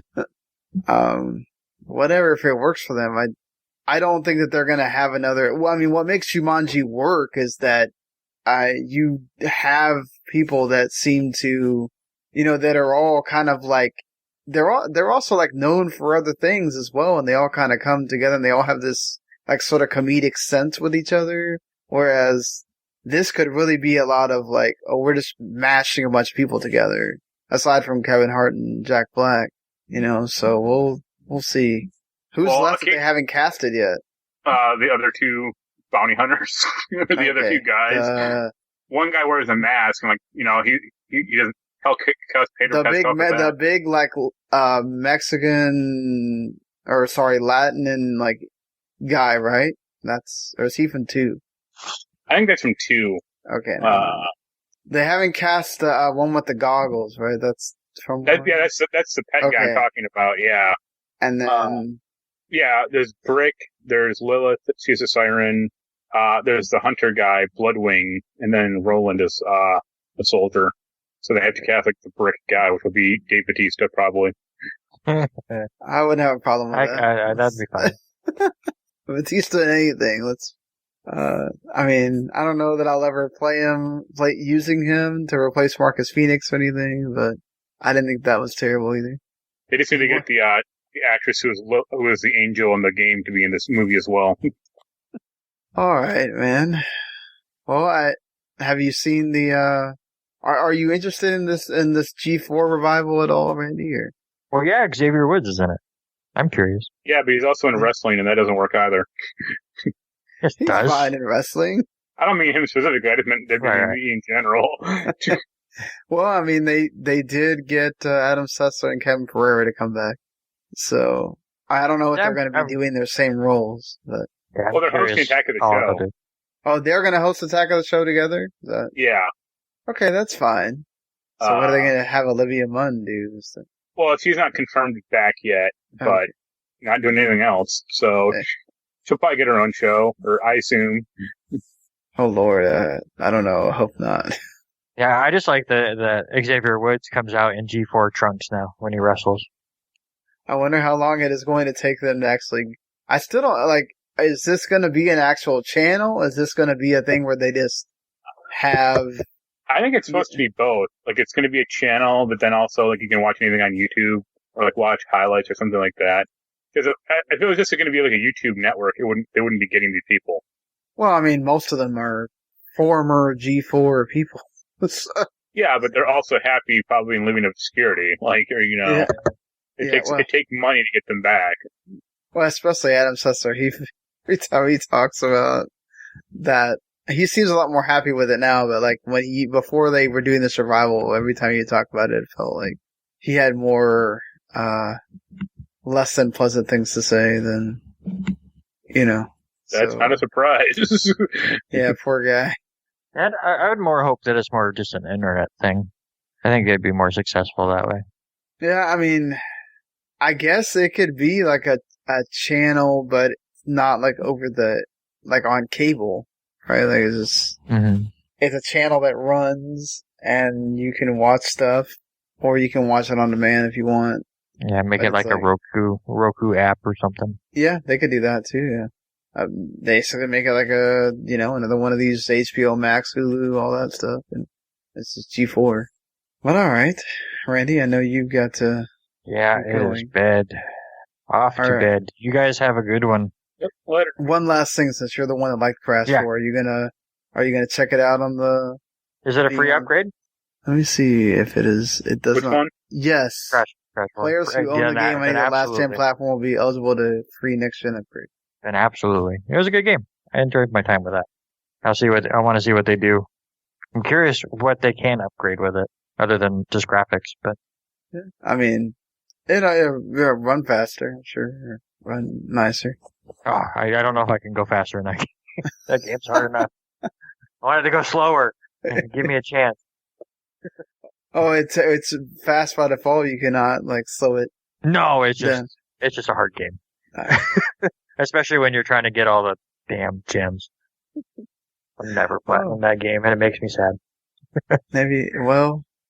Whatever, if it works for them. I don't think that they're gonna have another. Well, I mean, what makes Jumanji work is that you have people that seem to. That are all kind of like, they're also like known for other things as well, and they all kind of come together and they all have this like sort of comedic sense with each other. Whereas this could really be a lot of like, oh, we're just mashing a bunch of people together, aside from Kevin Hart and Jack Black, so we'll see. Who's left that they haven't casted yet? The other two bounty hunters, the other two guys. One guy wears a mask and like, he doesn't. The big like Mexican Latin and like guy, right? Or is he from 2? I think that's from 2. Okay. They haven't cast the one with the goggles, right? That's from that's the pet guy I'm talking about. Yeah. And then there's Brick, there's Lilith, she's a siren. There's the hunter guy, Bloodwing, and then Roland is a soldier. So they have to cast like the Brick guy, which would be Dave Bautista, probably. I wouldn't have a problem with that. That'd be fine. Bautista in anything. I mean, I don't know that I'll ever play using him to replace Marcus Phoenix or anything, but I didn't think that was terrible either. They just need to get the actress who was the angel in the game to be in this movie as well. All right, man. Well, have you seen the? Are you interested in this G4 revival at all, Randy? Or? Well, yeah, Xavier Woods is in it. I'm curious. Yeah, but he's also in wrestling, and that doesn't work either. Yes, it does. He's fine in wrestling. I don't mean him specifically. I just meant WWE in general. Well, I mean, they did get Adam Sessler and Kevin Pereira to come back, so I don't know if they're going to be doing their same roles. But well, they're hosting Attack of the Show. Oh, they're going to host Attack of the Show together? Yeah. Okay, that's fine. So what are they going to have Olivia Munn do? Well, she's not confirmed back yet, but not doing anything else. So she'll probably get her own show, or I assume. Oh, Lord. I don't know. I hope not. Yeah, I just like that Xavier Woods comes out in G4 trunks now when he wrestles. I wonder how long it is going to take them to actually... I still don't... is this going to be an actual channel? Is this going to be a thing where they just have... I think it's supposed to be both. Like, it's going to be a channel, but then also, like, you can watch anything on YouTube or, like, watch highlights or something like that. Because if it was just going to be, like, a YouTube network, they wouldn't be getting these people. Well, I mean, most of them are former G4 people. Yeah, but they're also happy probably in living obscurity. Like, or, it takes money to get them back. Well, especially Adam Sessler. Every time he talks about that, he seems a lot more happy with it now, but like before they were doing the survival, every time he talked about it, it felt like he had more, less than pleasant things to say than, That's not a surprise. Yeah, poor guy. And I would more hope that it's more just an internet thing. I think they'd be more successful that way. Yeah, I mean, I guess it could be like a channel, but not like on cable. Right, like it's a channel that runs and you can watch stuff or you can watch it on demand if you want. Yeah, make But it like it's a Roku app or something. Yeah, they could do that too. Yeah. They could make it like another one of these HBO Max, Hulu, all that stuff, and it's just G4. But all right, Randy, I know you've got to. Yeah, it is bed. Off to bed. You guys have a good one. Yep, later. One last thing, since you're the one that liked Crash 4, are you gonna check it out on the? Is it a free upgrade? Let me see if it is. It does Which not. one? Yes. Crash Players who own the game on the last gen platform will be eligible to free next gen upgrade. Then absolutely, it was a good game. I enjoyed my time with that. I want to see what they do. I'm curious what they can upgrade with it, other than just graphics. But yeah, I mean, it'll run faster, sure, run nicer. Oh, I don't know if I can go faster in that game. That game's hard enough. I wanted to go slower. Give me a chance. Oh, it's fast by default. You cannot slow it. No, it's just a hard game. Especially when you're trying to get all the damn gems. I'm never platinum that game, and it makes me sad. Maybe,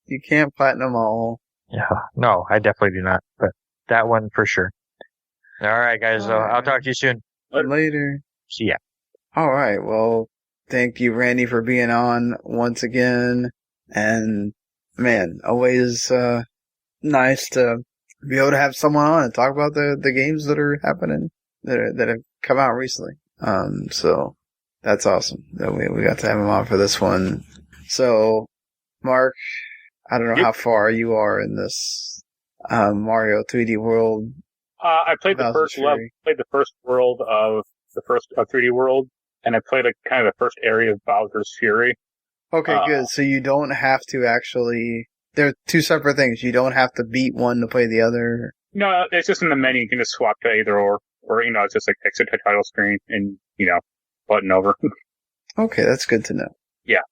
you can't platinum all. Yeah, no, I definitely do not. But that one for sure. All right, guys. I'll talk to you soon. Later. See ya. All right. Well, thank you, Randy, for being on once again. And man, always nice to be able to have someone on and talk about the games that are happening that have come out recently. So that's awesome that we got to have him on for this one. So, Mark, I don't know how far you are in this Mario 3D World. I played the first level, played the first world of the first 3D World, and I played kind of the first area of Bowser's Fury. Okay, good. So you don't have to actually. They're two separate things. You don't have to beat one to play the other. No, it's just in the menu. You can just swap to either or it's just exit to title screen and button over. Okay, that's good to know. Yeah.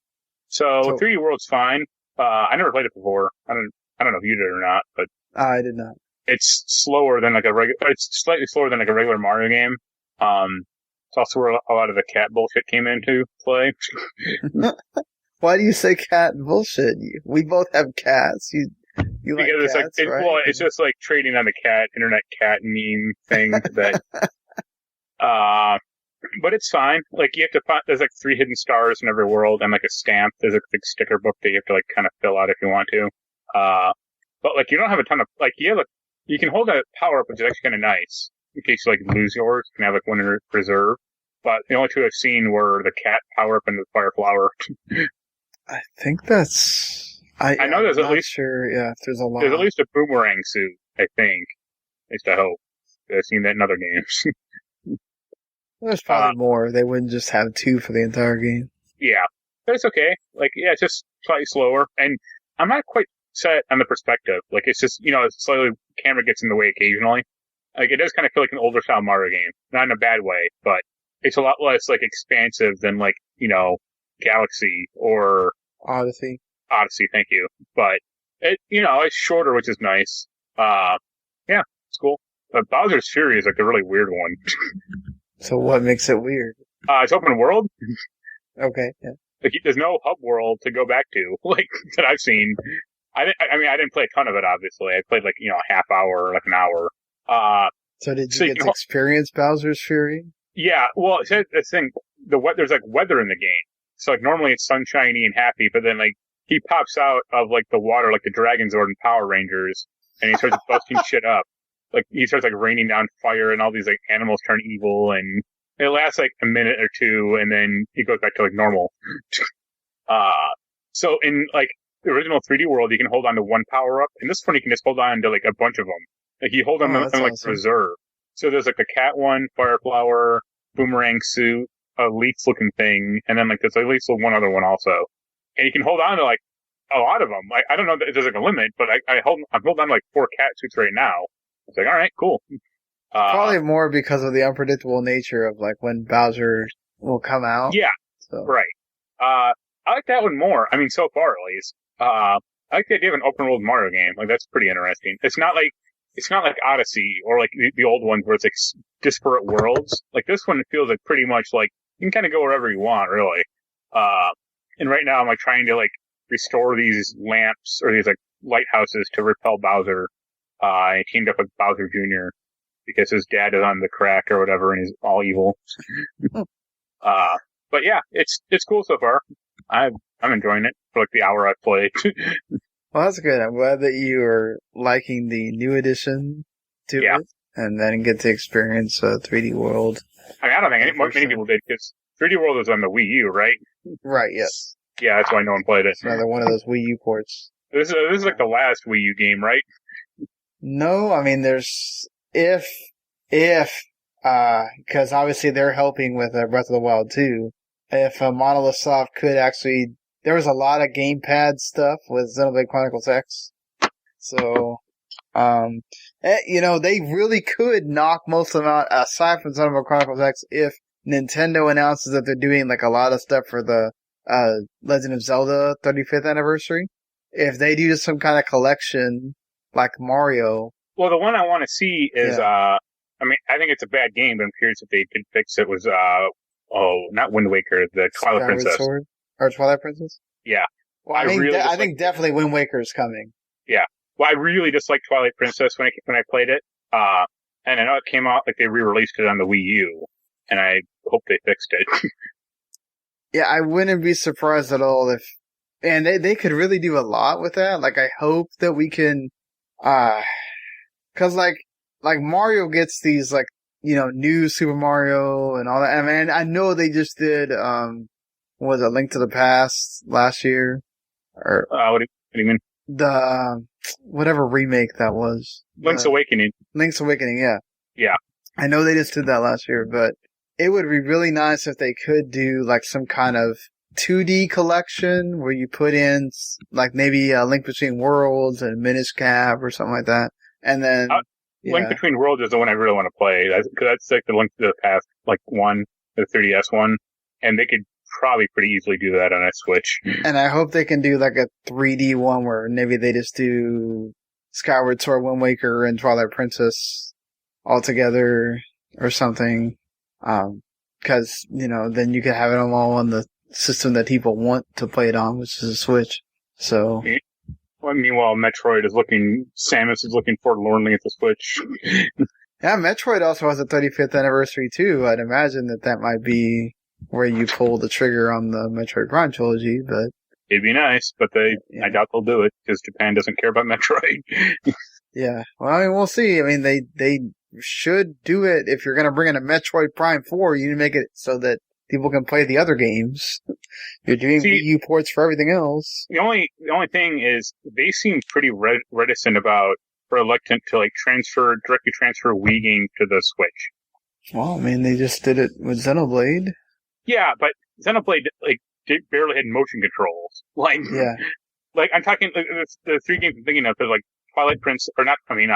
So 3D World's fine. I never played it before. I don't know if you did or not, but I did not. It's slower than it's slightly slower than a regular Mario game. It's also where a lot of the cat bullshit came into play. Why do you say cat bullshit? We both have cats. You like because cats, right? Well, it's just like trading on the internet cat meme thing that, but it's fine. Like you have to find, there's 3 hidden stars in every world and a stamp. There's a big sticker book that you have to kind of fill out if you want to. But you don't have a ton of, you can hold a power up, which is actually kind of nice in case you lose yours. You can have one in reserve. But the only 2 I've seen were the cat power up and the fire flower. I think that's. I know there's at least. Sure, yeah, there's a lot. There's at least a boomerang suit, I think. At least I hope. I've seen that in other games. There's probably more. They wouldn't just have 2 for the entire game. Yeah. But it's okay. It's just slightly slower. And I'm not quite set on the perspective. It's just, slightly camera gets in the way occasionally. It does kind of feel like an older style Mario game. Not in a bad way, but it's a lot less, expansive than, Galaxy or Odyssey, thank you. But, it's shorter, which is nice. Yeah, it's cool. But Bowser's Fury is, a really weird one. So what makes it weird? It's open world. Okay, yeah. There's no hub world to go back to, that I've seen. I didn't play a ton of it, obviously. I played, a half hour or, an hour. So did you get to experience Bowser's Fury? Yeah, well, the thing, there's, weather in the game. So, normally it's sunshiny and happy, but then, he pops out of, the water, the Dragon Zord and Power Rangers, and he starts busting shit up. He starts, raining down fire, and all these, animals turn evil, and it lasts, a minute or 2, and then he goes back to, normal. So in, the original 3D World, you can hold on to 1 power-up, and this one you can just hold on to, a bunch of them. You hold them in, awesome. reserve. So there's, the cat one, fire flower, boomerang suit, a leaf-looking thing, and then, there's at least one other one also. And you can hold on to, a lot of them. I don't know if there's, a limit, but I'm holding on to, 4 cat suits right now. It's all right, cool. Probably more because of the unpredictable nature of, when Bowser will come out. Yeah, so. Right. I like that one more. I mean, so far, at least. I like the idea of an open-world Mario game. That's pretty interesting. It's not like Odyssey or, the old ones where it's, disparate worlds. This one feels pretty much you can kind of go wherever you want, really. And right now I'm, trying to, restore these lamps or these, lighthouses to repel Bowser. He teamed up with Bowser Jr. because his dad is on the crack or whatever and he's all evil. But yeah, it's cool so far. I'm enjoying it for like the hour I've played. Well, that's good. I'm glad that you are liking the new addition to it, and then get to experience 3D World. I mean, I don't think many people did, because 3D World is on the Wii U, right? Right, yes. Yeah, that's why no one played it. It's another one of those Wii U ports. This is like the last Wii U game, right? No, I mean, there's... because obviously they're helping with Breath of the Wild 2, if Monolith Soft could actually... There was a lot of gamepad stuff with Xenoblade Chronicles X. So, they really could knock most of them out, aside from Xenoblade Chronicles X, if Nintendo announces that they're doing like a lot of stuff for the Legend of Zelda 35th anniversary. If they do some kind of collection like Mario. Well, the one I want to see is, I think it's a bad game, but I'm curious if they could fix it, was, not Wind Waker, the Twilight Princess. Sword? Or Twilight Princess? Yeah. Well, I think definitely Wind Waker is coming. Yeah. Well, I really disliked Twilight Princess when I played it. And I know it came out, like they re-released it on the Wii U. And I hope they fixed it. Yeah, I wouldn't be surprised at all if... And they could really do a lot with that. Like, I hope that we can... Cause like Mario gets these, like, new Super Mario and all that. I mean, I know they just did, was it Link to the Past last year? Or what do you mean? The whatever remake that was. Link's Awakening. Link's Awakening, yeah. Yeah. I know they just did that last year, but it would be really nice if they could do like some kind of 2D collection where you put in like maybe a Link Between Worlds and Minish Cap or something like that. And then Link Between Worlds is the one I really want to play. That's like the Link to the Past, like one, the 3DS one. And they could probably pretty easily do that on a Switch. And I hope they can do like a 3D one where maybe they just do Skyward Sword, Wind Waker, and Twilight Princess all together or something. Cause, then you can have it all on the system that people want to play it on, which is a Switch. So. Well, meanwhile, Samus is looking forlornly at the Switch. Yeah, Metroid also has a 35th anniversary too. I'd imagine that might be where you pull the trigger on the Metroid Prime trilogy, but... It'd be nice, but I doubt they'll do it, because Japan doesn't care about Metroid. Yeah. Well, I mean, we'll see. I mean, they should do it. If you're gonna bring in a Metroid Prime 4, you need to make it so that people can play the other games. You're doing Wii U ports for everything else. The only thing is, they seem pretty reluctant to like directly transfer Wii game to the Switch. Well, I mean, they just did it with Xenoblade. Yeah, but Xenoblade barely had motion controls. Like I'm talking the three games I'm thinking of. There's like Twilight Prince, or not. I mean,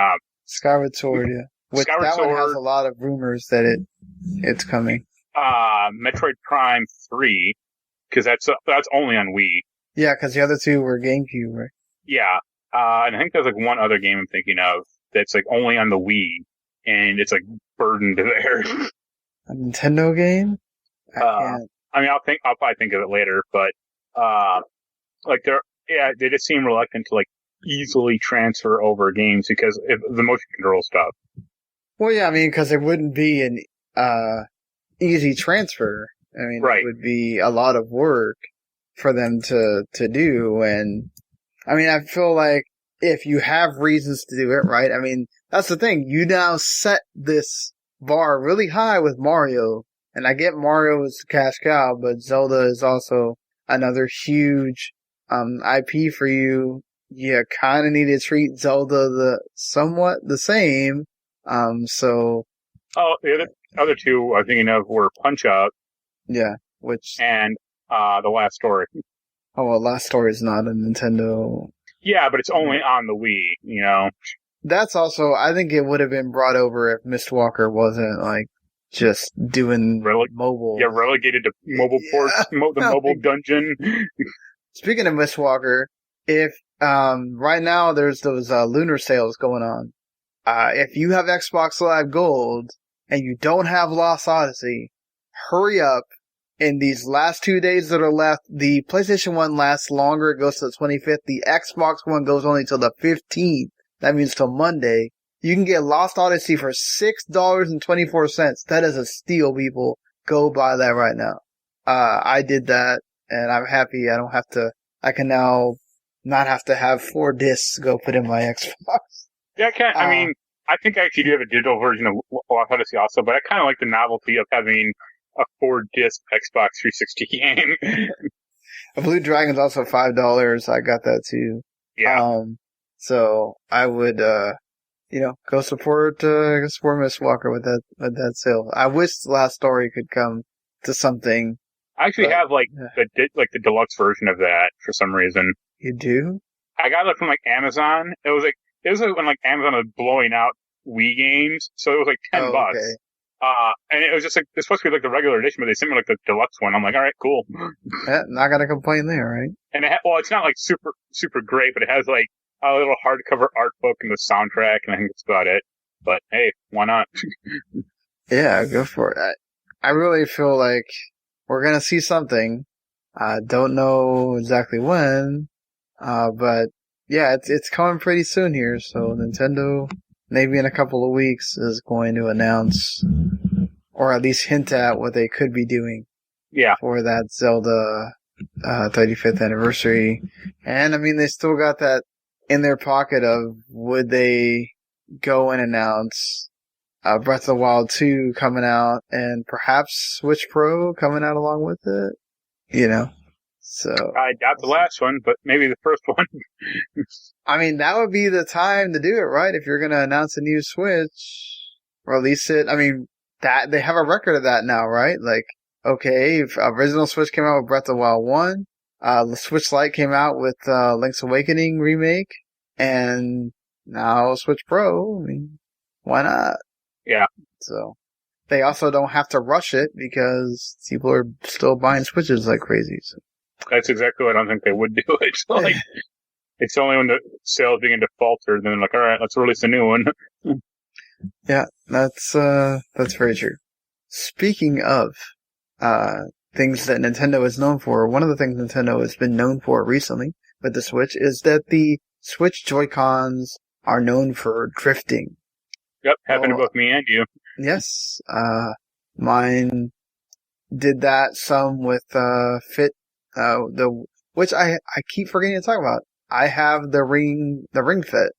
Skyward Sword. Yeah, which Skyward Sword one has a lot of rumors that it's coming. Metroid Prime 3, because that's only on Wii. Yeah, because the other two were GameCube, right? Yeah, and I think there's like one other game I'm thinking of that's like only on the Wii, and it's like burdened there. A Nintendo game? I mean, I'll probably think of it later, but they just seem reluctant to like easily transfer over games because of the motion control stuff. Well, yeah, I mean, because it wouldn't be an easy transfer. I mean, It would be a lot of work for them to do, and I mean, I feel like if you have reasons to do it, right? I mean, that's the thing. You now set this bar really high with Mario. And I get Mario is the cash cow, but Zelda is also another huge IP for you. You kind of need to treat Zelda somewhat the same. So. Oh, the other two I'm thinking of were Punch Out. Yeah, and The Last Story. Oh, well, Last Story is not a Nintendo. Yeah, but it's only on the Wii. That's also, I think it would have been brought over if Mistwalker wasn't like just doing mobile. Yeah, relegated to mobile ports, the mobile dungeon. Speaking of Mistwalker, if right now there's those lunar sales going on. If you have Xbox Live Gold and you don't have Lost Odyssey, hurry up in these last 2 days that are left, the PlayStation 1 lasts longer. It goes to the 25th. The Xbox One goes only till the 15th. That means till Monday. You can get Lost Odyssey for $6.24. That is a steal, people. Go buy that right now. I did that, and I'm happy. I can now not have to have 4 discs to go put in my Xbox. Yeah, I mean, I think I actually do have a digital version of Lost Odyssey also, but I kind of like the novelty of having a 4-disc Xbox 360 game. Blue Dragon's also $5. I got that too. Yeah. So I would, go support Miss Walker with that sale. I wish the last story could come to something. I actually have the deluxe version of that for some reason. You do? I got it from Amazon. It was when Amazon was blowing out Wii games, so it was $10. Okay. And it was just it's supposed to be the regular edition, but they sent me the deluxe one. I'm like, all right, cool. Yeah, not gonna complain there, right? And it's not super super great, but it has a little hardcover art book and the soundtrack, and I think that's about it. But hey, why not? Yeah, go for it. I really feel like we're gonna see something. I don't know exactly when, but yeah, it's coming pretty soon here. So Nintendo, maybe in a couple of weeks, is going to announce, or at least hint at, what they could be doing. Yeah. For that Zelda 35th anniversary. And I mean, they still got that in their pocket of, would they go and announce Breath of the Wild 2 coming out, and perhaps Switch Pro coming out along with it? So I doubt the last one, but maybe the first one. I mean, that would be the time to do it, right? If you're going to announce a new Switch, release it. I mean, that they have a record of that now, right? Okay, if original Switch came out with Breath of the Wild 1, the Switch Lite came out with Link's Awakening remake, and now Switch Pro. I mean, why not? Yeah. So they also don't have to rush it because people are still buying Switches like crazy. So. That's exactly what I don't think they would do. It's it's only when the sales begin to falter, then they're like, all right, let's release a new one. Yeah, that's very true. Speaking of things that Nintendo is known for, one of the things Nintendo has been known for recently with the Switch is that the Switch Joy-Cons are known for drifting. Yep, happened to both me and you. Yes, mine did that some with Fit, which I keep forgetting to talk about. I have the Ring Fit.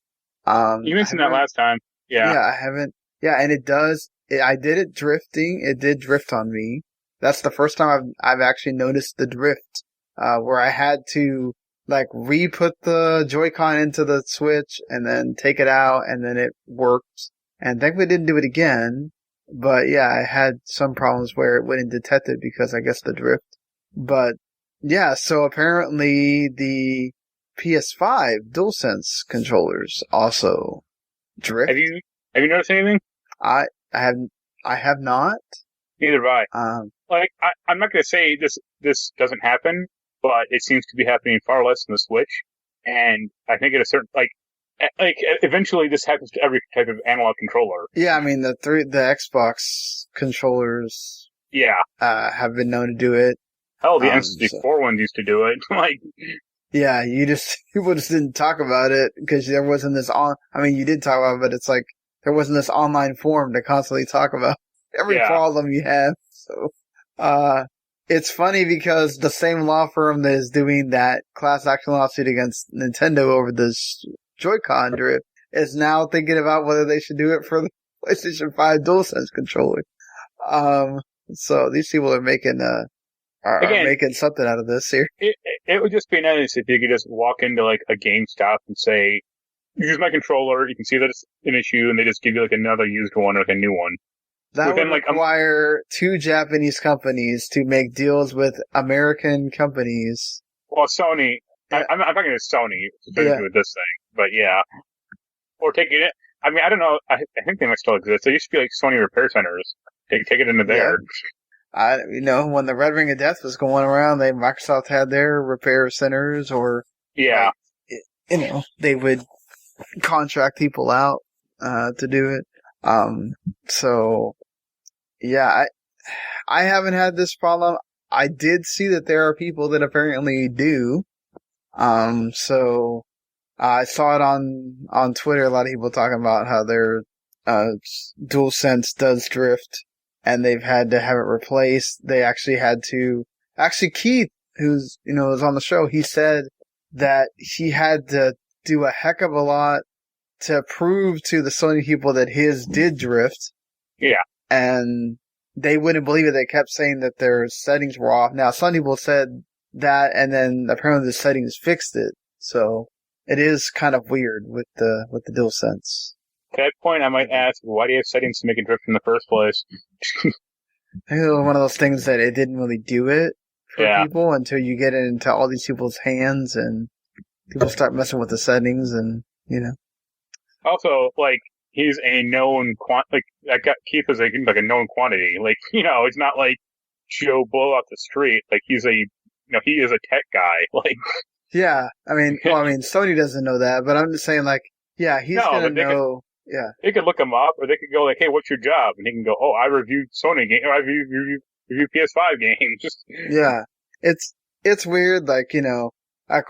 You mentioned that last time. Yeah. Yeah, I haven't. Yeah, and it does. I did it drifting. It did drift on me. That's the first time I've actually noticed the drift, where I had to re-put the Joy-Con into the Switch and then take it out, and then it worked. And thankfully didn't do it again. But yeah, I had some problems where it wouldn't detect it because I guess the drift. But yeah, so apparently the PS5 DualSense controllers also drift. Have you noticed anything? I have not. Neither have I. I'm not going to say this doesn't happen, but it seems to be happening far less in the Switch. And I think at a certain eventually this happens to every type of analog controller. Yeah, I mean the Xbox controllers. Yeah. Have been known to do it. Hell, the N64 ones used to do it. Yeah, people just didn't talk about it because there wasn't this you did talk about it, but it's there wasn't this online forum to constantly talk about every problem you have. So, it's funny because the same law firm that is doing that class action lawsuit against Nintendo over this Joy-Con drift is now thinking about whether they should do it for the PlayStation 5 DualSense controller. So these people are making making something out of this here. It would just be nice if you could just walk into a GameStop and say, use my controller, you can see that it's an issue, and they just give you another used one or a new one. That would require 2 Japanese companies to make deals with American companies. Well, Sony, yeah. I'm not going to Sony with this thing, but yeah. Or take it in. I mean, I don't know. I think they might still exist. There used to be Sony repair centers. Take it into there. Yeah. When the Red Ring of Death was going around, Microsoft had their repair centers, or they would contract people out to do it. So yeah, I haven't had this problem. I did see that there are people that apparently do. So I saw it on Twitter. A lot of people talking about how their DualSense does drift, and they've had to have it replaced. They actually had to. Actually, Keith, who's was on the show, he said that he had to do a heck of a lot to prove to the Sony people that his did drift. Yeah. And they wouldn't believe it. They kept saying that their settings were off. Now, some people said that, and then apparently the settings fixed it. So it is kind of weird with the DualSense. At that point, I might ask, why do you have settings to make it drift in the first place? I think it was one of those things that it didn't really do it for people until you get it into all these people's hands and people start messing with the settings and, Also, like, he's a known Keith is like a known quantity. Like, it's not like Joe Blow off the street. Like, he's he is a tech guy. Like, yeah. I mean, Sony doesn't know that, but I'm just saying, like, yeah, he's gonna know. Yeah, they could look him up, or they could go like, "Hey, what's your job?" And he can go, "Oh, I reviewed Sony games. I review PS5 games." Just yeah, it's weird. Like,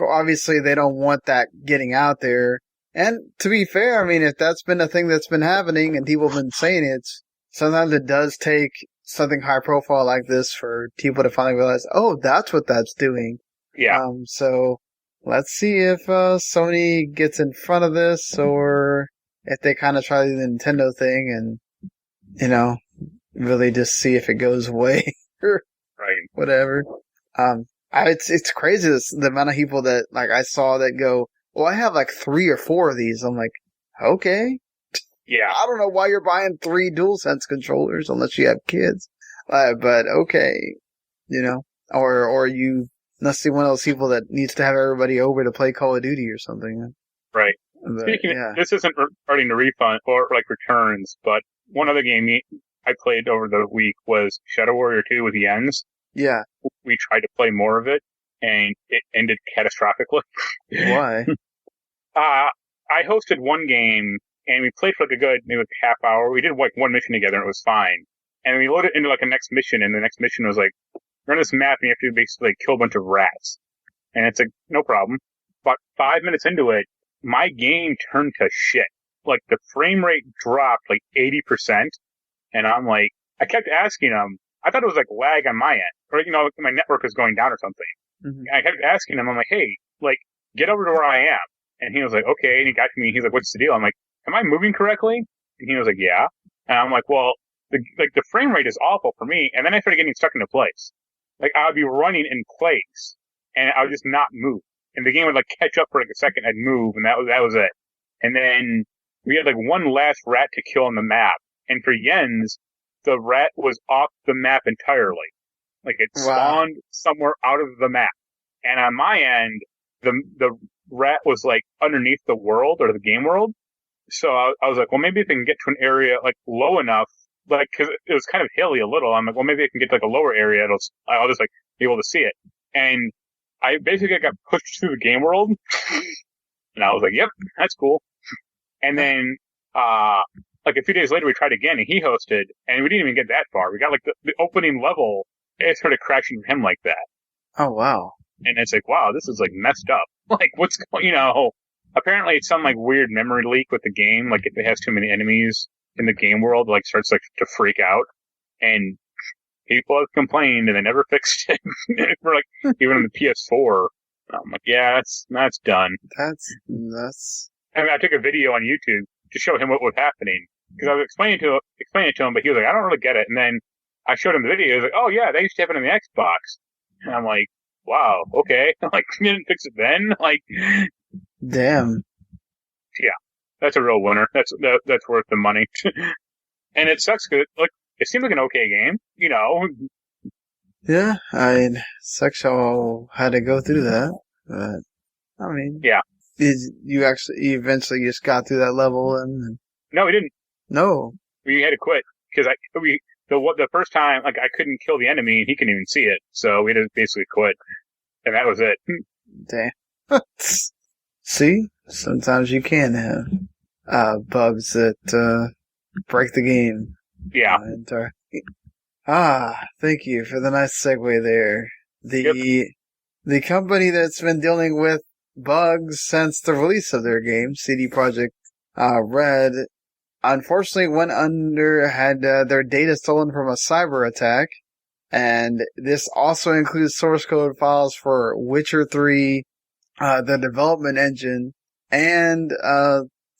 obviously they don't want that getting out there. And to be fair, I mean, if that's been a thing that's been happening and people have been saying it, sometimes it does take something high profile like this for people to finally realize, oh, that's what that's doing. Yeah. So let's see if Sony gets in front of this, or if they kind of try the Nintendo thing and, really just see if it goes away or whatever. It's crazy the amount of people that, like, I saw that go, well, I have like 3 or 4 of these. I'm like, okay. Yeah. I don't know why you're buying 3 DualSense controllers unless you have kids. But okay. Or you must be one of those people that needs to have everybody over to play Call of Duty or something. Right. But, Speaking of, this isn't regarding the refund or like returns, but one other game I played over the week was Shadow Warrior 2 with Jens. Yeah. We tried to play more of it, and it ended catastrophically. Why? I hosted one game, and we played for like a good, maybe like a half hour. We did like one mission together, and it was fine. And we loaded into like a next mission, and the next mission was like, run this map, and you have to basically like, kill a bunch of rats. And it's like, no problem. About 5 minutes into it, my game turned to shit. Like, the frame rate dropped like 80%. And I'm like, I kept asking him, I thought it was like lag on my end. Or, my network was going down or something. Mm-hmm. I kept asking him, I'm like, hey, like, get over to where I am. And he was like, okay. And he got to me, he's like, what's the deal? I'm like, am I moving correctly? And he was like, yeah. And I'm like, well, the frame rate is awful for me. And then I started getting stuck into place. Like, I would be running in place, and I would just not move. And the game would like catch up for like a second, I'd move, and that was it. And then we had like one last rat to kill on the map. And for Jens, the rat was off the map entirely. Like, it spawned somewhere out of the map. And on my end, the rat was like underneath the world, or the game world. So I was like, well, maybe if I can get to an area like low enough, like, cause it was kind of hilly a little. I'm like, well, maybe I can get to like a lower area. I'll just like be able to see it. And I basically got pushed through the game world. And I was like, yep, that's cool. And then, like a few days later, we tried again, and he hosted, and we didn't even get that far. We got like the opening level, it started crashing for him like that. Oh, wow. And it's like, wow, this is like messed up. Like, what's going, apparently it's some like weird memory leak with the game. Like, if it has too many enemies in the game world, like starts like to freak out. And people have complained, and they never fixed it. For like, even on the PS4. I'm like, yeah, that's done. That's. I mean, I took a video on YouTube to show him what was happening, because I was explaining it to him, but he was like, I don't really get it. And then I showed him the video. He was like, oh yeah, they used to have it on the Xbox. And I'm like, wow, okay. Like, you didn't fix it then? Like, damn. Yeah, that's a real winner. That's worth the money. And it sucks because, like, it seemed like an okay game, Yeah, I mean, sucks how I had to go through that. But, I mean, yeah. You eventually just got through that level and. No, we didn't. No. We had to quit because the first time, like, I couldn't kill the enemy and he couldn't even see it, so we had to basically quit, and that was it. Damn. See, sometimes you can have bugs that break the game. Yeah. Thank you for the nice segue there. The company that's been dealing with bugs since the release of their game, CD Projekt Red, unfortunately had their data stolen from a cyber attack. And this also includes source code files for Witcher 3, the development engine, and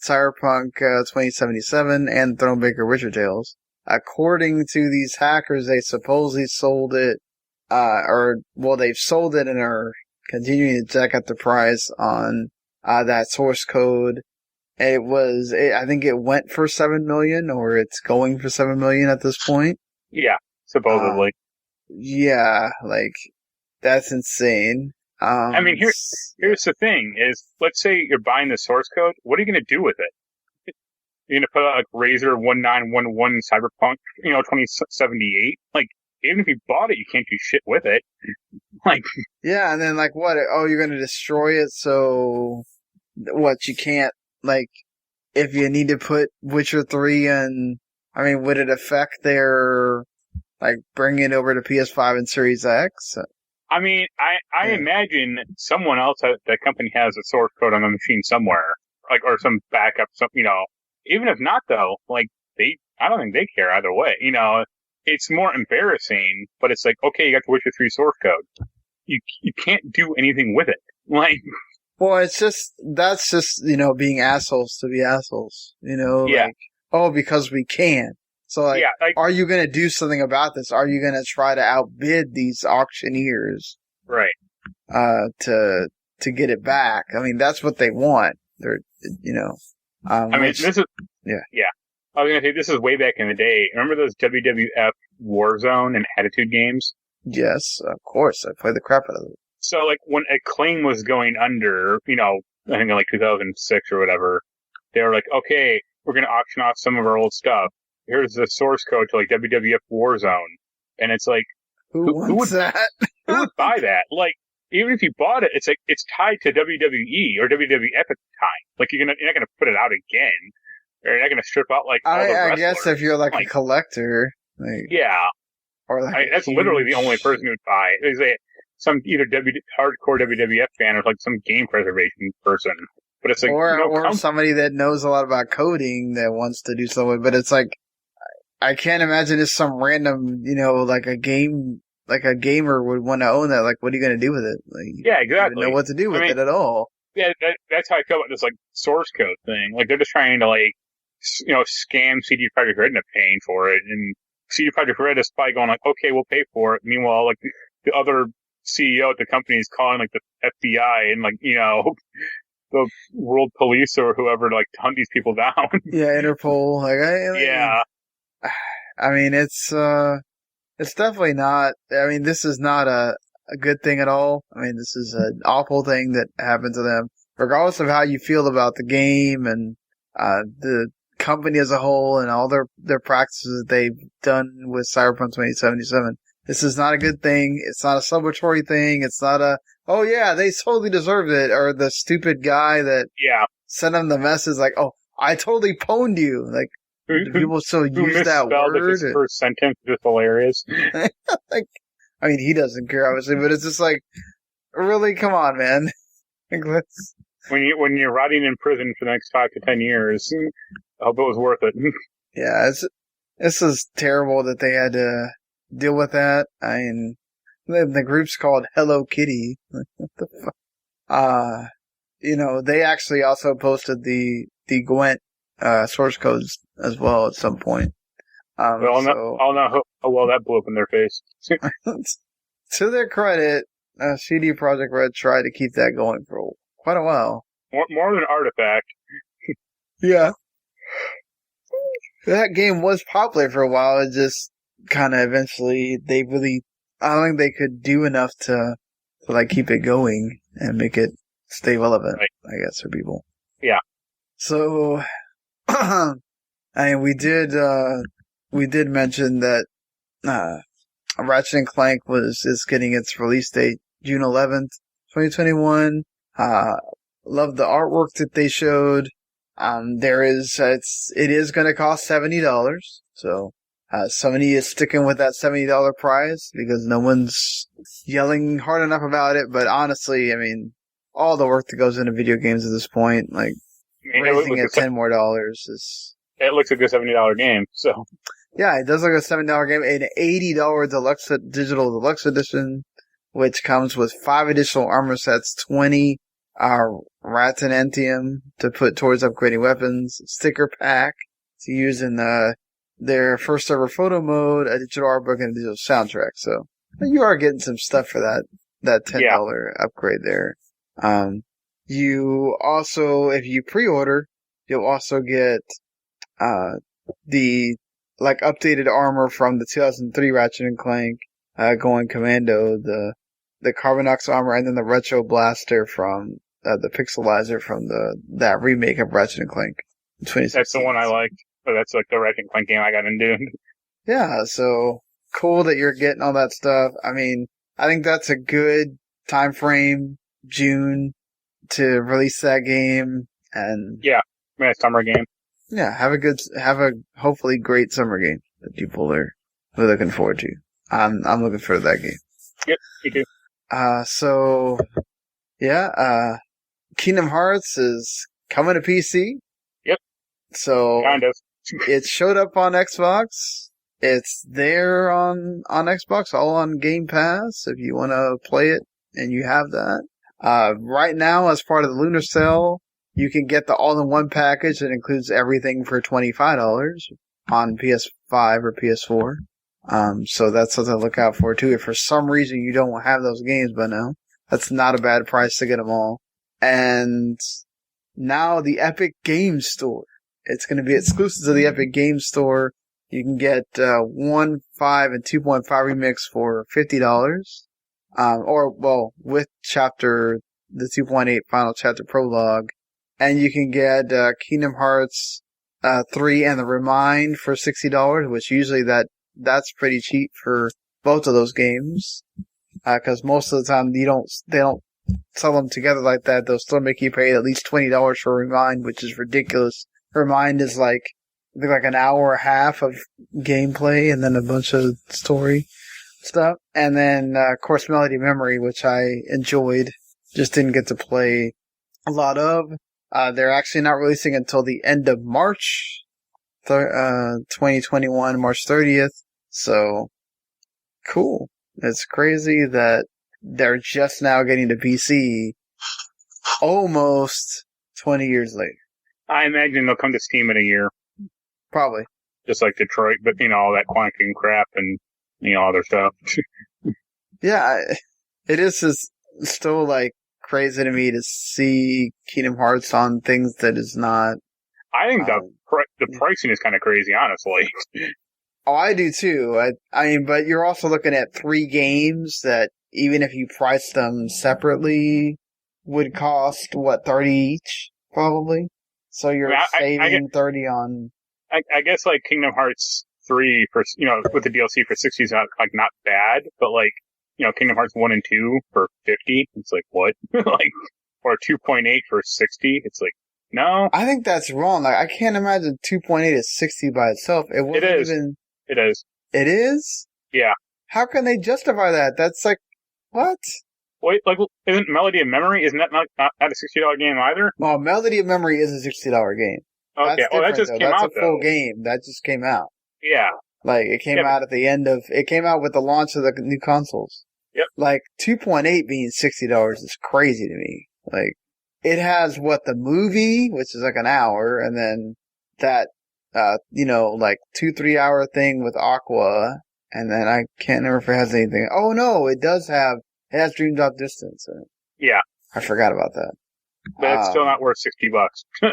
Cyberpunk 2077 and Thronebreaker Witcher Tales. According to these hackers, they supposedly sold it, they've sold it and are continuing to jack up the price on that source code. I think it went for $7 million, or it's going for $7 million at this point. Yeah, supposedly. Yeah, that's insane. I mean, here's the thing: is let's say you're buying the source code. What are you going to do with it? You're going to put out Razor 1911 Cyberpunk, 2078. Even if you bought it, you can't do shit with it. Yeah, and then what? Oh, you're going to destroy it. So what? You can't if you need to put Witcher 3 in. I mean, would it affect their bringing it over to PS5 and Series X? I mean, I imagine someone else at that company has a source code on the machine somewhere, or some backup, even if not though, I don't think they care either way. It's more embarrassing, but it's okay, you got the Witcher 3 source code. You can't do anything with it. Well, that's just, being assholes to be assholes, Yeah. Because we can. So, are you going to do something about this? Are you going to try to outbid these auctioneers? Right. To get it back? I mean, that's what they want. They're, this is, yeah. I was going to say, this is way back in the day. Remember those WWF Warzone and Attitude games? Yes, of course. I played the crap out of it. So, when Acclaim was going under, I think in 2006 or whatever, they were okay, we're going to auction off some of our old stuff. Here's the source code to WWF Warzone. And it's who would that? Who would buy that? Even if you bought it, it's tied to WWE or WWF at the time. You're not going to put it out again. Or you're not going to strip out all the wrestlers. I guess if you're a collector. Yeah. Or that's literally the only person who would buy it. Is some either hardcore WWF fan or some game preservation person. But it's or somebody that knows a lot about coding that wants to do something. But it's I can't imagine it's some random, a gamer would want to own that. What are you going to do with it? Yeah, exactly. You don't know what to do with it at all. Yeah, that's how I feel about this source code thing. They're just trying to scam CD Projekt Red into paying for it, and CD Projekt Red is probably going okay, we'll pay for it. Meanwhile, the other CEO at the company is calling the FBI and the world police or whoever to hunt these people down. Yeah, Interpol. Yeah. I mean, it's definitely not. I mean, this is not a good thing at all. I mean, this is an awful thing that happened to them, regardless of how you feel about the game and the company as a whole and all their practices that they've done with Cyberpunk 2077. This is not a good thing. It's not a celebratory thing. It's not oh yeah, they totally deserved it, or the stupid guy that sent them the message oh, I totally pwned you. People still use that word. His first sentence is just hilarious. I mean, he doesn't care, obviously, but it's just really, come on, man. When you're rotting in prison for the next 5 to 10 years, I hope it was worth it. Yeah, this is terrible that they had to deal with that. I mean, the group's called Hello Kitty. What the fuck? They actually also posted the Gwent source codes as well at some point. I'll know how well that blew up in their face. To their credit, CD Projekt Red tried to keep that going for quite a while. More than Artifact. Yeah. That game was popular for a while. It just kind of eventually, I don't think they could do enough to keep it going and make it stay relevant, right. I guess, for people. Yeah. So, we did mention that, Ratchet & Clank is getting its release date June 11th, 2021. Love the artwork that they showed. It is going to cost $70. So, Sony is sticking with that $70 price because no one's yelling hard enough about it. But honestly, I mean, all the work that goes into video games at this point, like raising it $10 more is. It looks like a $70 game, so. Yeah, it does look like a $70 game, an $80 digital deluxe edition, which comes with 5 additional armor sets, 20 Ratinentium to put towards upgrading weapons, sticker pack to use in their first ever photo mode, a digital art book, and a digital soundtrack. So you are getting some stuff for that $10 upgrade there. You also, if you pre-order, you'll also get the updated armor from the 2003 Ratchet and Clank, going commando, the Carbonox armor, and then the retro blaster from the pixelizer from that remake of Ratchet and Clank. That's the one I liked. But that's like the Ratchet and Clank game I got into. Yeah, so cool that you're getting all that stuff. I mean, I think that's a good time frame, June, to release that game. And yeah, I mean, a summer game. Yeah, have a hopefully great summer game that people are looking forward to. I'm looking forward to that game. Yep, me too. So yeah, Kingdom Hearts is coming to PC. Yep. So kind of. It showed up on Xbox. It's there on Xbox, all on Game Pass if you want to play it and you have that. Right now, as part of the Lunar Sale, you can get the all-in-one package that includes everything for $25 on PS5 or PS4. So that's something to look out for too. If for some reason you don't have those games by now, that's not a bad price to get them all. And now the Epic Games Store. It's going to be exclusive to the Epic Games Store. You can get 1.5 and 2.5 remix for $50. With the 2.8 final chapter prologue. And you can get Kingdom Hearts 3 and the Remind for $60, which usually that's pretty cheap for both of those games. Because most of the time they don't sell them together like that. They'll still make you pay at least $20 for Remind, which is ridiculous. Remind is like an hour and a half of gameplay and then a bunch of story stuff. And then, of course, Melody Memory, which I enjoyed, just didn't get to play a lot of. They're actually not releasing until the end of March, 2021, March 30th. So, cool. It's crazy that they're just now getting to PC almost 20 years later. I imagine they'll come to Steam in a year. Probably. Just like Detroit, but, all that quanking crap and, other stuff. Yeah, it is still, crazy to me to see Kingdom Hearts on things that is not... I think the pricing is kind of crazy, honestly. Oh, I do too. I mean, but you're also looking at 3 games that, even if you price them separately, would cost, $30 each, probably? So you're saving $30 on... I guess, Kingdom Hearts 3, for with the DLC for $60 is not bad, but, Kingdom Hearts 1 and 2 for $50, it's what? Or 2.8 for $60, it's no. I think that's wrong. I can't imagine 2.8 is $60 by itself. It is. It is. It is? Yeah. How can they justify that? That's what? Wait, isn't Melody of Memory, isn't that not a $60 game either? Well, Melody of Memory is a $60 game. Okay, that just came out, That's a full game. That just came out. Yeah. It came out at the end of... It came out with the launch of the new consoles. Yep. 2.8 being $60 is crazy to me. It has, the movie, which is an hour, and then that, 2-3 hour thing with Aqua, and then I can't remember if it has anything. Oh, no, it has Dream Drop Distance in it. Yeah. I forgot about that. But it's still not worth $60.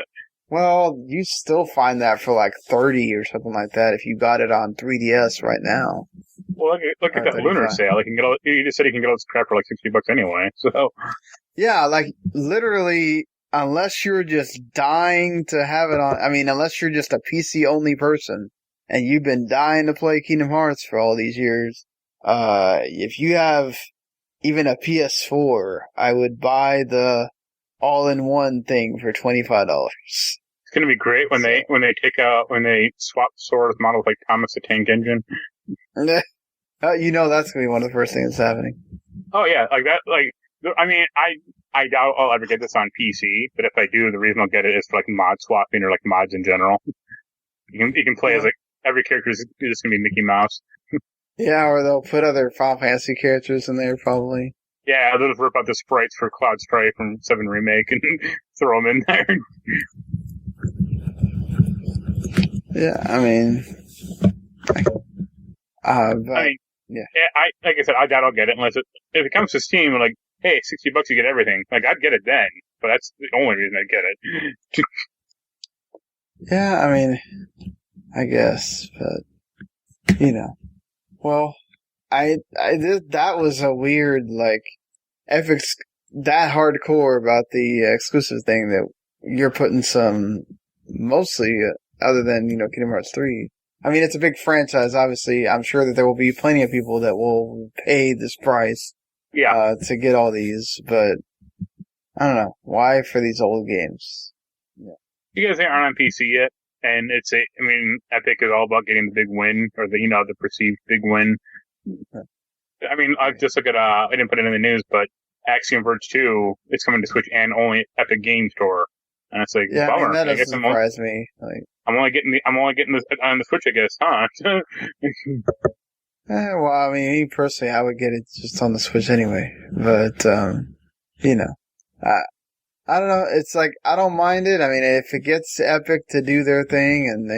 Well, you still find that for $30 or something like that if you got it on 3DS right now. Well, look at that 35. Lunar Sale. You just said you can get all this crap for $60 anyway. So yeah, literally, unless you're just dying to have it on. I mean, unless you're just a PC only person and you've been dying to play Kingdom Hearts for all these years, if you have even a PS4, I would buy the all-in-one thing for $25. It's gonna be great when they swap swords models like Thomas the Tank Engine. You know that's gonna be one of the first things that's happening. Oh yeah, like that. Like, I mean, I doubt I'll ever get this on PC, but if I do, the reason I'll get it is for like mod swapping or like mods in general. You can play as like every character is just gonna be Mickey Mouse. Yeah, or they'll put other Final Fantasy characters in there probably. Yeah, they'll just rip out the sprites for Cloud Strife from 7 Remake and throw them in there. Yeah, I mean, yeah, like I said, I doubt I'll get it unless if it comes to Steam, like, hey, $60 you get everything. Like, I'd get it then, but that's the only reason I'd get it. Yeah, I mean, I guess, but you know, well, that was a weird, like, Epic's that hardcore about the exclusive thing that you're putting some, mostly, other than, Kingdom Hearts 3. I mean, it's a big franchise, obviously. I'm sure that there will be plenty of people that will pay this price, to get all these, but I don't know. Why for these old games? Yeah. You guys aren't on PC yet, and Epic is all about getting the big win, or the perceived big win. I mean, I just look at, I didn't put it in the news, but Axiom Verge 2 is coming to Switch and only Epic Game Store. And it's like, yeah, bummer. I mean, that doesn't surprise me. Like, I'm only getting this on the Switch, I guess, huh? Well, I mean, me personally, I would get it just on the Switch anyway. But, I don't know. It's like, I don't mind it. I mean, if it gets Epic to do their thing and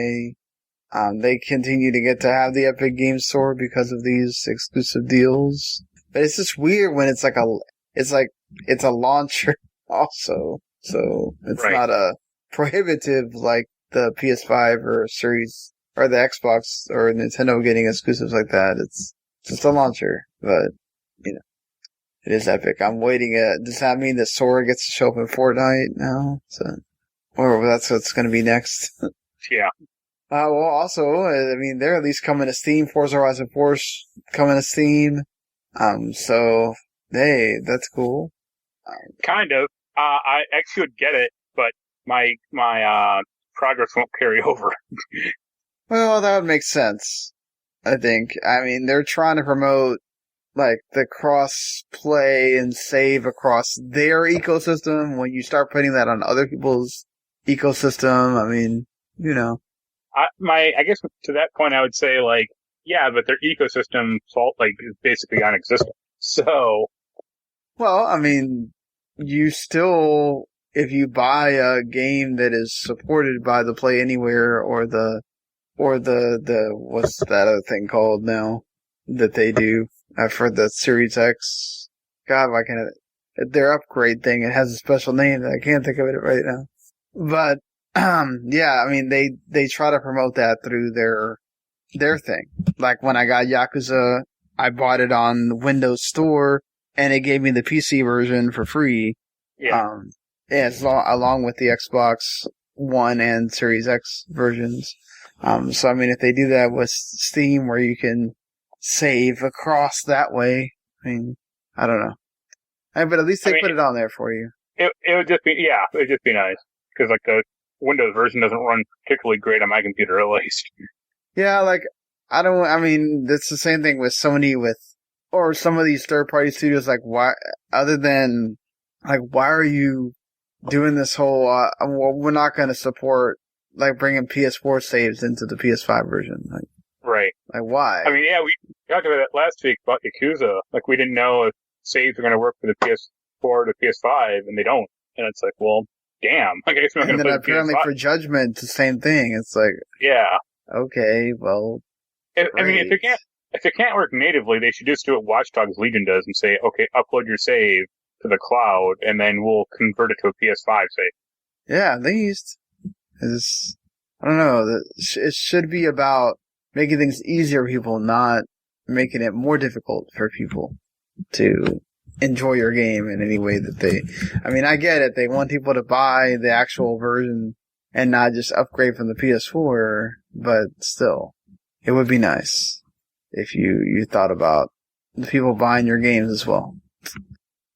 they continue to get to have the Epic Game Store because of these exclusive deals. But it's just weird when it's a launcher also. So it's not a prohibitive like the PS5 or Series or the Xbox or Nintendo getting exclusives like that. It's just a launcher, but it is Epic. I'm waiting. Does that mean that Sora gets to show up in Fortnite now? Or that's what's going to be next? Yeah. Well, also, I mean, they're at least coming to Steam. Forza Horizon 4 coming to Steam. So, hey, that's cool. Kind of. I actually would get it, but my progress won't carry over. Well, that would make sense, I think. I mean, they're trying to promote, like, the cross-play and save across their ecosystem. When you start putting that on other people's ecosystem, I mean, I guess to that point, I would say, like, yeah, but their ecosystem is basically non-existent. So, well, I mean, you still, if you buy a game that is supported by the Play Anywhere or the what's that other thing called now that they do for the Series X? God, why can't their upgrade thing? It has a special name that I can't think of it right now. But yeah, I mean they try to promote that through their thing. Like when I got Yakuza, I bought it on the Windows Store. And it gave me the PC version for free. Yeah. Along with the Xbox One and Series X versions. So I mean, if they do that with Steam where you can save across that way, I mean, I don't know. But at least they put it on there for you. It would just be, it would just be nice. Because like the Windows version doesn't run particularly great on my computer at least. Yeah, like, it's the same thing with Sony or some of these third-party studios, like, why, other than, like, why are you doing this whole, we're not going to support, like, bringing PS4 saves into the PS5 version. Like, right. Like, why? I mean, yeah, we talked about that last week about Yakuza. Like, we didn't know if saves were going to work for the PS4 or the PS5, and they don't. And it's like, well, damn. Like, I guess we're not going to play apparently PS5. For Judgment, the same thing. It's like, yeah. Okay, well, I mean, if it can't work natively, they should just do what Watch Dogs Legion does and say, okay, upload your save to the cloud, and then we'll convert it to a PS5 save. Yeah, at least. I don't know. It should be about making things easier for people, not making it more difficult for people to enjoy your game in any way that I mean, I get it. They want people to buy the actual version and not just upgrade from the PS4, but still, it would be nice if you thought about the people buying your games as well.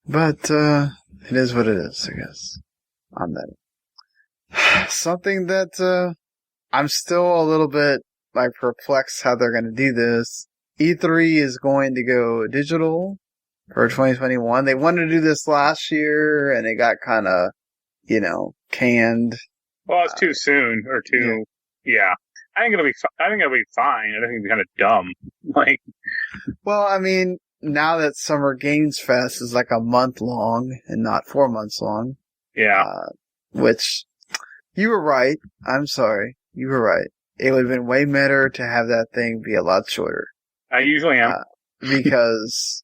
But, it is what it is, I guess. On that. something that I'm still a little bit like perplexed how they're going to do this. E3 is going to go digital for 2021. They wanted to do this last year, and it got kind of, canned. Well, it's too soon, or too. Yeah. I think it'll be fine. I think it'll be kind of dumb. Like, well, I mean, now that Summer Games Fest is like a month long and not 4 months long. Yeah. Which, you were right. I'm sorry. You were right. It would have been way better to have that thing be a lot shorter. I usually am. Because,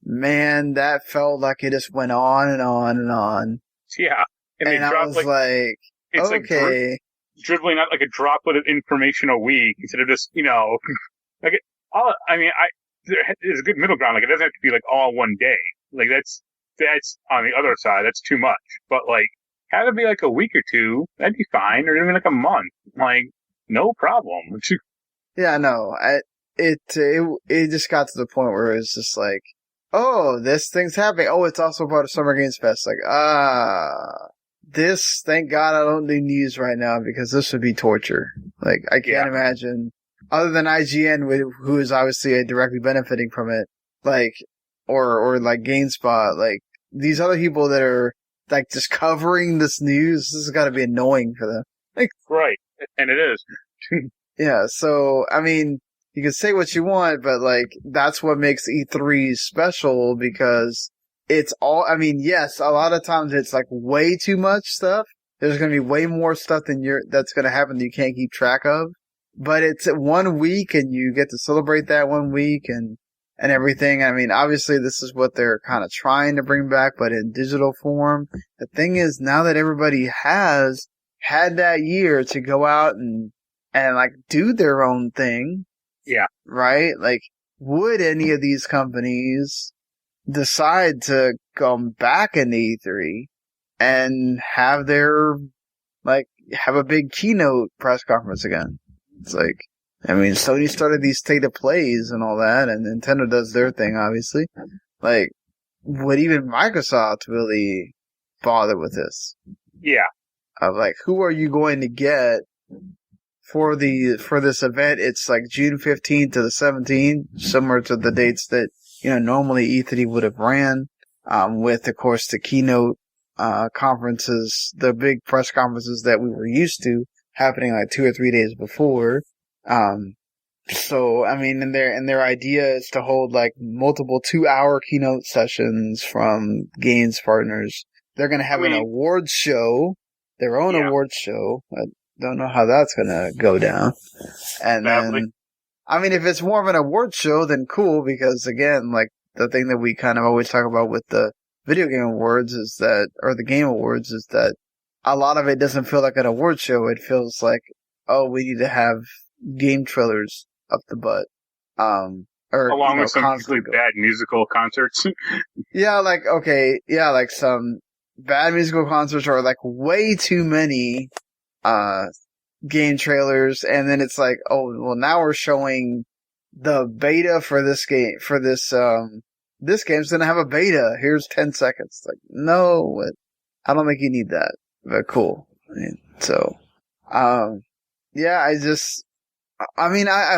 man, that felt like it just went on and on and on. Yeah. And I was like, it's okay. Like dribbling out like a droplet of information a week instead of just, like there's a good middle ground. Like, it doesn't have to be like all one day. Like, that's on the other side. That's too much. But like, have it be like a week or two. That'd be fine. Or even like a month. Like, no problem. Yeah, no. It just got to the point where it's just like, oh, this thing's happening. Oh, it's also part of Summer Games Fest. Like, this, thank God I don't do news right now because this would be torture. Like, I can't imagine, other than IGN, who is obviously directly benefiting from it, like, or like GameSpot, like, these other people that are, like, just covering this news, this has got to be annoying for them. Like, right. And it is. Yeah, so, I mean, you can say what you want, but, like, that's what makes E3 special because it's all, I mean, yes, a lot of times it's, like, way too much stuff. There's going to be way more stuff that's going to happen that you can't keep track of. But it's 1 week and you get to celebrate that 1 week and everything. I mean, obviously this is what they're kind of trying to bring back, but in digital form. The thing is, now that everybody has had that year to go out and like do their own thing. Yeah. Right? Like, would any of these companies decide to come back into E3 and have have a big keynote press conference again? It's like, I mean, Sony started these state of plays and all that, and Nintendo does their thing, obviously. Like, would even Microsoft really bother with this? Yeah. Of like, who are you going to get for this event? It's like June 15th to the 17th, similar to the dates that, normally E3 would have ran, with, of course, the keynote, conferences, the big press conferences that we were used to happening like 2 or 3 days before. So, I mean, and their idea is to hold like multiple 2-hour keynote sessions from games partners. They're going to have an awards show, their own awards show. I don't know how that's going to go down. And then, I mean, if it's more of an awards show, then cool, because again, like the thing that we kind of always talk about with the video game awards is that, or the game awards is that a lot of it doesn't feel like an award show. It feels like, oh, we need to have game trailers up the butt. Or along with some really bad musical concerts. like some bad musical concerts or like way too many game trailers, and then it's like, oh, well, now we're showing the beta for this game, this game's gonna have a beta. Here's 10 seconds. Like, no, I don't think you need that. But cool. I mean, so, I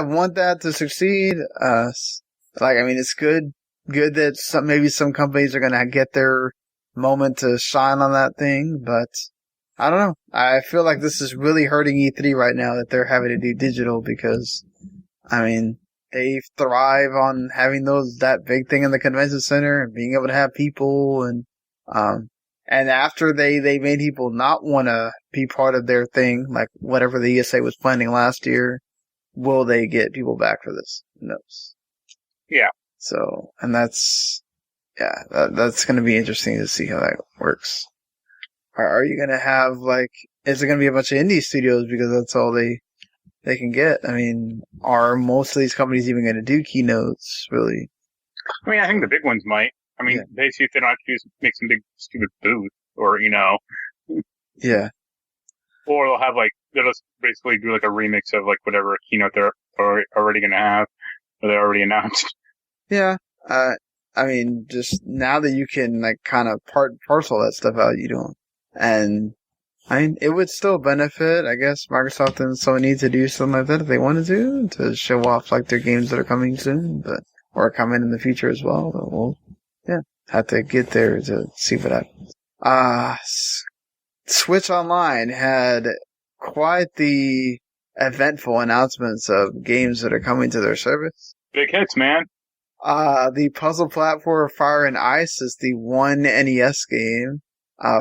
want that to succeed. It's good that maybe some companies are gonna get their moment to shine on that thing, but I don't know. I feel like this is really hurting E3 right now that they're having to do digital because, I mean, they thrive on having that big thing in the convention center and being able to have people and after they made people not want to be part of their thing, like whatever the ESA was planning last year, will they get people back for this? Who knows? Yeah. So, and that's going to be interesting to see how that works. Are you going to have is it going to be a bunch of indie studios because that's all they can get? I mean, are most of these companies even going to do keynotes, really? I mean, I think the big ones might. I mean, they see if they don't have to make some big stupid booth or, Yeah. Or they'll just basically do like a remix of like whatever keynote they're already going to have or they already announced. Yeah. I mean, just now that you can kind of parcel that stuff out, you don't. And It would still benefit, I guess, Microsoft and Sony need to do something like that if they wanted to show off like their games that are coming soon, or coming in the future as well. But we'll, have to get there to see what happens. Switch Online had quite the eventful announcements of games that are coming to their service. Big hits, man. The puzzle platform Fire and Ice is the one NES game.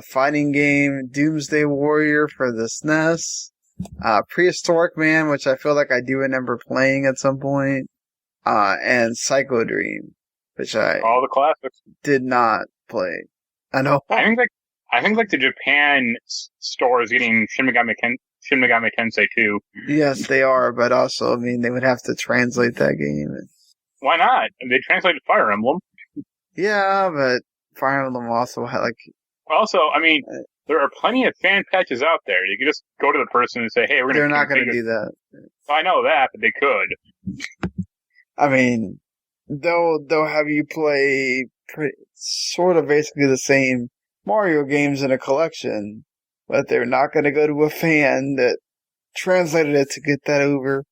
Fighting game Doomsday Warrior for the SNES. Prehistoric Man, which I feel like I do remember playing at some point. And Psycho Dream, which I all the classics did not play. I know. I think the Japan store is getting Shin Megami Tensei 2. Yes, they are, but also, I mean, they would have to translate that game. Why not? They translated Fire Emblem. Yeah, but Fire Emblem also had Also, I mean, there are plenty of fan patches out there. You can just go to the person and say, "Hey, we're going to." They're not going to do that. Well, I know that, but they could. I mean, they'll have you play sort of basically the same Mario games in a collection, but they're not going to go to a fan that translated it to get that over.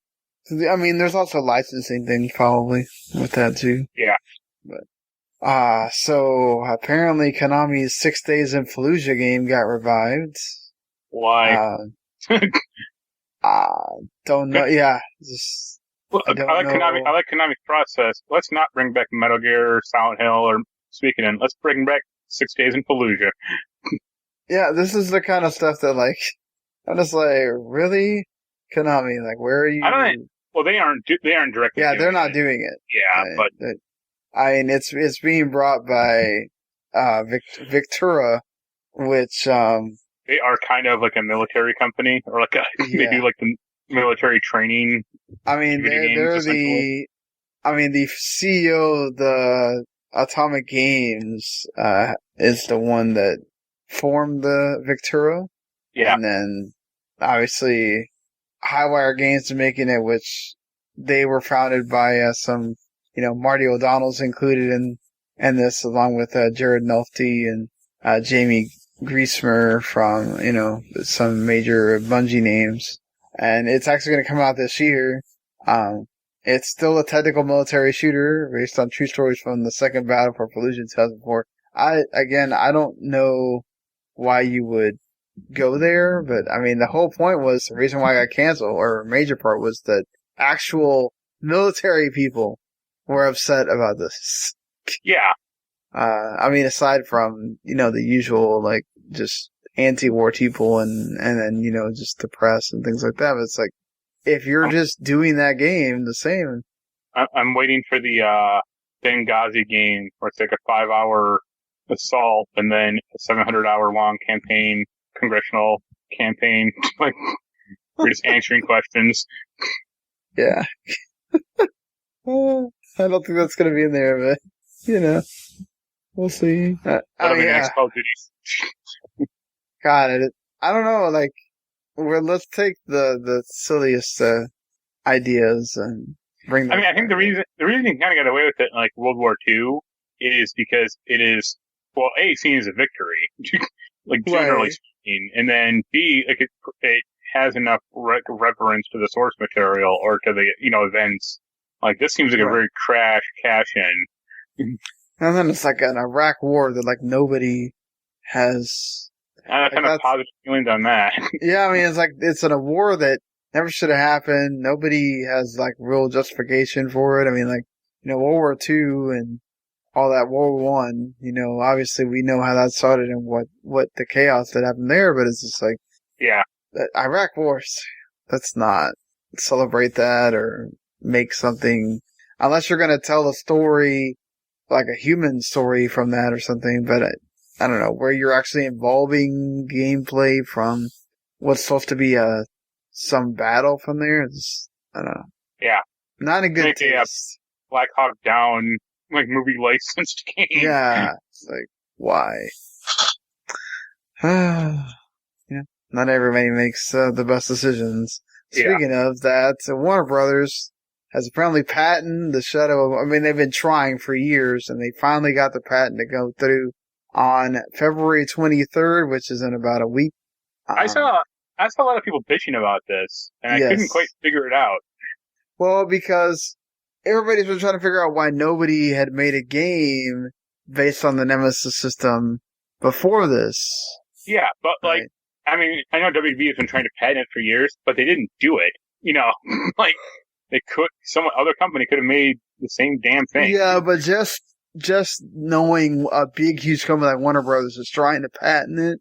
I mean, there's also licensing things probably with that too. Yeah. But so apparently Konami's 6 Days in Fallujah game got revived. Why? Don't know. Yeah, just well, I like Konami's process. Let's not bring back Metal Gear or Silent Hill or Speaking In. Let's bring back 6 Days in Fallujah. Yeah, this is the kind of stuff that I'm just like, really, Konami? Like, where are you? Well, they aren't directly. Yeah, they're not doing it. Yeah, but I mean, it's being brought by Victura, which they are kind of like a military company, or like they do like the military training. I mean, they're the CEO of the Atomic Games is the one that formed the Victura. Yeah, and then obviously Highwire Games are making it, which they were founded by some. Marty O'Donnell's included in this, along with Jared Nofty and Jamie Griesmer from, some major Bungie names. And it's actually going to come out this year. It's still a technical military shooter based on true stories from the Second Battle for Fallujah 2004. I don't know why you would go there, but I mean, the whole point was the reason why I got canceled, or a major part, was that actual military people were upset about this. Yeah. I mean, aside from, the usual, just anti-war people and then, just the press and things like that. But it's like, if you're just doing that game the same. I'm waiting for the, Benghazi game where it's like a 5-hour assault and then a 700-hour long campaign, congressional campaign. We're just answering questions. Yeah. I don't think that's going to be in there, but, we'll see. Next Call of Duty. God, I don't know, let's take the silliest, ideas and bring them. I mean, I think the reason you kind of got away with it in, World War II is because it is, well, A, seen as a victory, generally speaking, and then B, it has enough reference to the source material or to the, events. This seems like a very trash cash-in. And then it's like an Iraq war that, nobody has... I have kind of positive feelings on that. Yeah, I mean, it's in a war that never should have happened. Nobody has, real justification for it. I mean, World War II and all that, World War I, obviously we know how that started and what the chaos that happened there, but it's just yeah. Iraq wars, let's not celebrate that or make something, unless you're going to tell a story, like a human story from that or something, but I don't know, where you're actually involving gameplay from what's supposed to be some battle from there. I don't know. Yeah. Not a good taste. Black Hawk Down, movie licensed game. Yeah. It's why? Not everybody makes the best decisions. Speaking of that, Warner Brothers has apparently patented the Shadow of... I mean, they've been trying for years, and they finally got the patent to go through on February 23rd, which is in about a week. I saw a lot of people bitching about this, and I couldn't quite figure it out. Well, because everybody's been trying to figure out why nobody had made a game based on the Nemesis system before this. Yeah, but like, I mean, I know WB has been trying to patent it for years, but they didn't do it. You know, like some other company could have made the same damn thing. Yeah, but just knowing a big, huge company like Warner Brothers is trying to patent it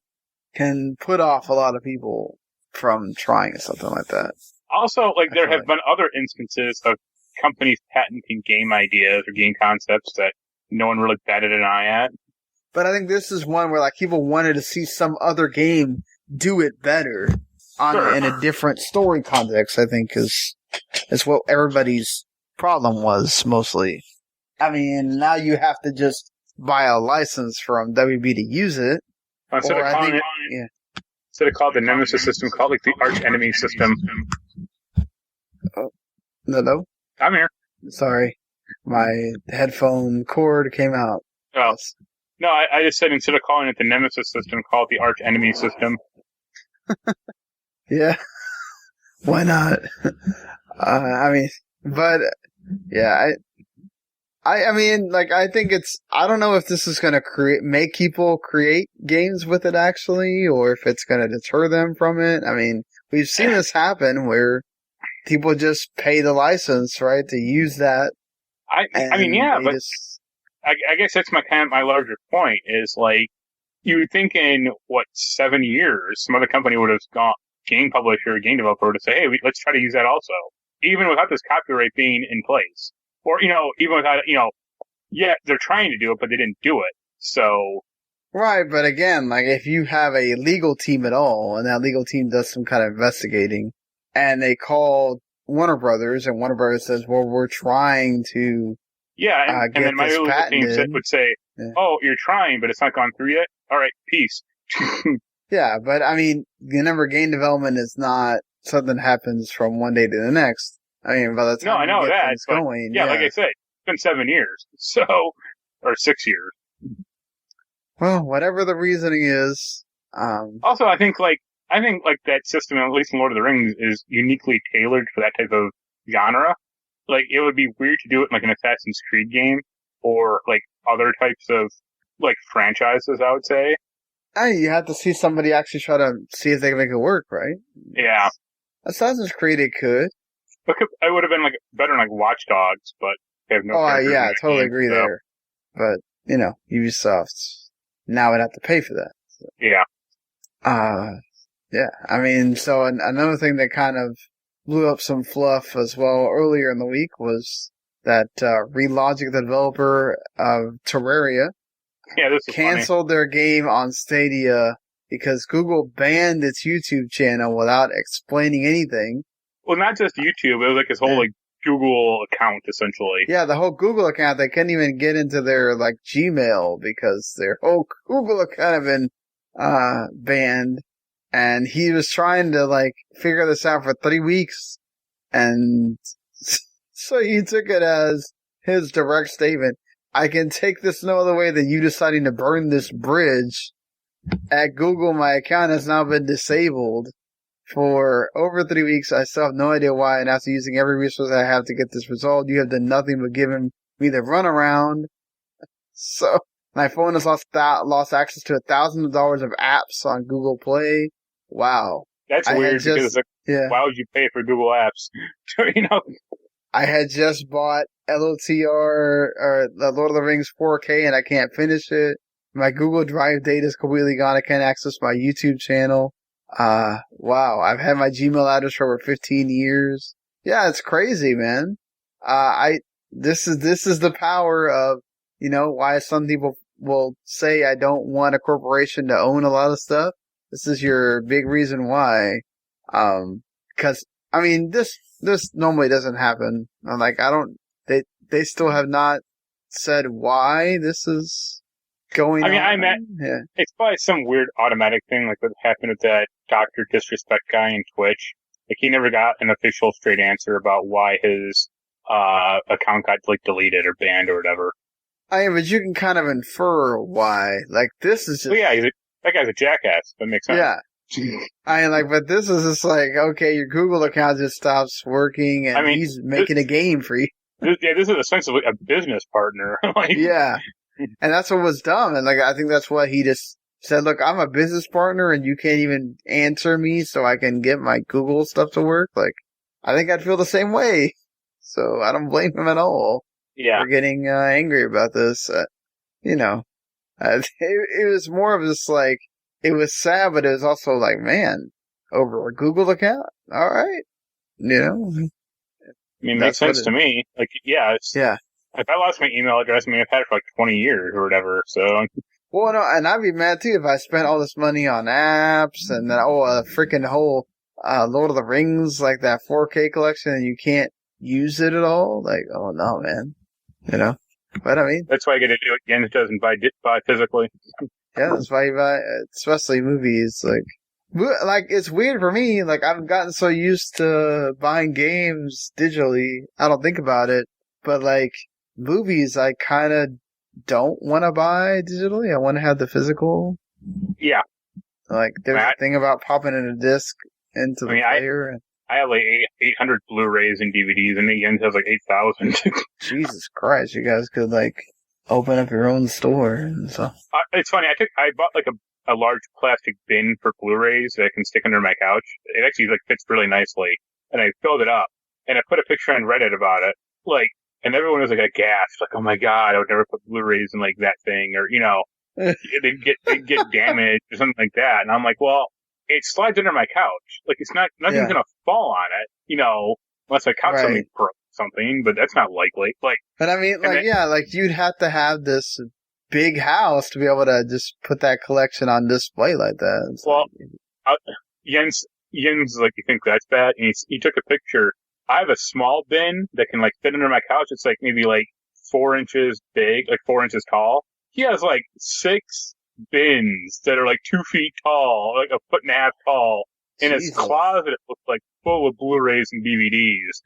can put off a lot of people from trying something like that. Also, like, there have been other instances of companies patenting game ideas or game concepts that no one really batted an eye at. But I think this is one where, like, people wanted to see some other game do it better in a different story context, I think, is what everybody's problem was, mostly. I mean, now you have to just buy a license from WB to use it. Instead of calling the Nemesis system, call it the Arch Enemy system. Oh, no. I'm here. Sorry. My headphone cord came out. Oh. No, I just said instead of calling it the Nemesis system, call it the Arch Enemy system. Yeah. Why not? I mean, but, yeah, I mean, like, I think I don't know if this is gonna make people create games with it actually, or if it's gonna deter them from it. I mean, we've seen this happen where people just pay the license, right, to use that. I mean, yeah, but I guess that's my larger point is, like, you would think in, 7 years, some other company would have gone, game publisher or game developer to say, hey, let's try to use that also. Even without this copyright being in place. Or, even without, yeah, they're trying to do it, but they didn't do it. So. Right, but again, like, if you have a legal team at all, and that legal team does some kind of investigating, and they call Warner Brothers, and Warner Brothers says, well, we're trying to and then my legal team would say, oh, you're trying, but it's not gone through yet? All right, peace. Yeah, but I mean, remember, game development is not something that happens from one day to the next. I mean, by the time I know that, things going, yeah, like I said, it's been 7 years, or 6 years. Well, whatever the reasoning is. Also, I think that system, at least in Lord of the Rings, is uniquely tailored for that type of genre. Like, it would be weird to do it in, like, an Assassin's Creed game, or, like, other types of, like, franchises, I would say. You have to see somebody actually try to see if they can make it work, right? Yeah. Assassin's Creed, it could. It would have been, like, better than, like, Watch Dogs, but they have no. Oh, yeah, I totally agree there. But, Ubisoft now would have to pay for that. So. Yeah. Yeah. I mean, so another thing that kind of blew up some fluff as well earlier in the week was that Relogic, the developer of Terraria, canceled their game on Stadia because Google banned its YouTube channel without explaining anything. Well, not just YouTube. It was like his whole Google account, essentially. Yeah, the whole Google account. They couldn't even get into their Gmail because their whole Google account had been banned. And he was trying to figure this out for 3 weeks, and so he took it as his direct statement. I can take this no other way than you deciding to burn this bridge. At Google, my account has now been disabled for over 3 weeks. I still have no idea why, and after using every resource I have to get this resolved, you have done nothing but giving me the runaround. So, my phone has lost access to $1,000 of apps on Google Play. Wow. That's weird because why would you pay for Google Apps? I had just bought LOTR or the Lord of the Rings 4K and I can't finish it. My Google Drive data is completely gone. I can't access my YouTube channel. Wow. I've had my Gmail address for over 15 years. Yeah, it's crazy, man. This is the power of, why some people will say I don't want a corporation to own a lot of stuff. This is your big reason why. Cause, I mean, this normally doesn't happen. They still have not said why this is going on. I mean, it's probably some weird automatic thing like what happened with that Dr. Disrespect guy in Twitch. He never got an official straight answer about why his, account got, deleted or banned or whatever. I mean, but you can kind of infer why. This is just... Well, yeah, that guy's a jackass. That makes sense. Yeah. but this is just like, okay, your Google account just stops working, and he's making a game for you. This is essentially a business partner. Yeah. And that's what was dumb. And I think that's what he just said, look, I'm a business partner and you can't even answer me so I can get my Google stuff to work. I think I'd feel the same way. So I don't blame him at all for getting angry about this. It was more of just it was sad, but it was also man, over a Google account? All right. Makes sense to me. If I lost my email address, I've had it for 20 years or whatever, so. Well, no, and I'd be mad too if I spent all this money on apps and then, a freaking whole, Lord of the Rings, that 4K collection, and you can't use it at all. Oh no, man. But that's why I get to do it again. It doesn't buy physically. Yeah, that's why you buy, especially movies, it's weird for me, I've gotten so used to buying games digitally, I don't think about it, but movies, I kind of don't want to buy digitally, I want to have the physical. Yeah. There's a thing about popping in a disc into the player. I have 800 Blu-rays and DVDs, and the end has 8,000. Jesus Christ, you guys could open up your own store and stuff. It's funny, I bought a large plastic bin for Blu-rays that I can stick under my couch. It actually fits really nicely, and I filled it up, and I put a picture on Reddit about it, and everyone was aghast, oh my god, I would never put Blu-rays in that thing, or they'd get damaged or something like that, and I'm well, it slides under my couch, it's nothing's gonna fall on it, unless my couch suddenly broke something, but that's not likely. But you'd have to have this big house to be able to just put that collection on display like that. It's Jens, you think that's bad? And he took a picture. I have a small bin that can fit under my couch. It's maybe 4 inches big, 4 inches tall. He has 6 bins that are 2 feet tall, a foot and a half tall. In his closet, it looks full of Blu-rays and DVDs.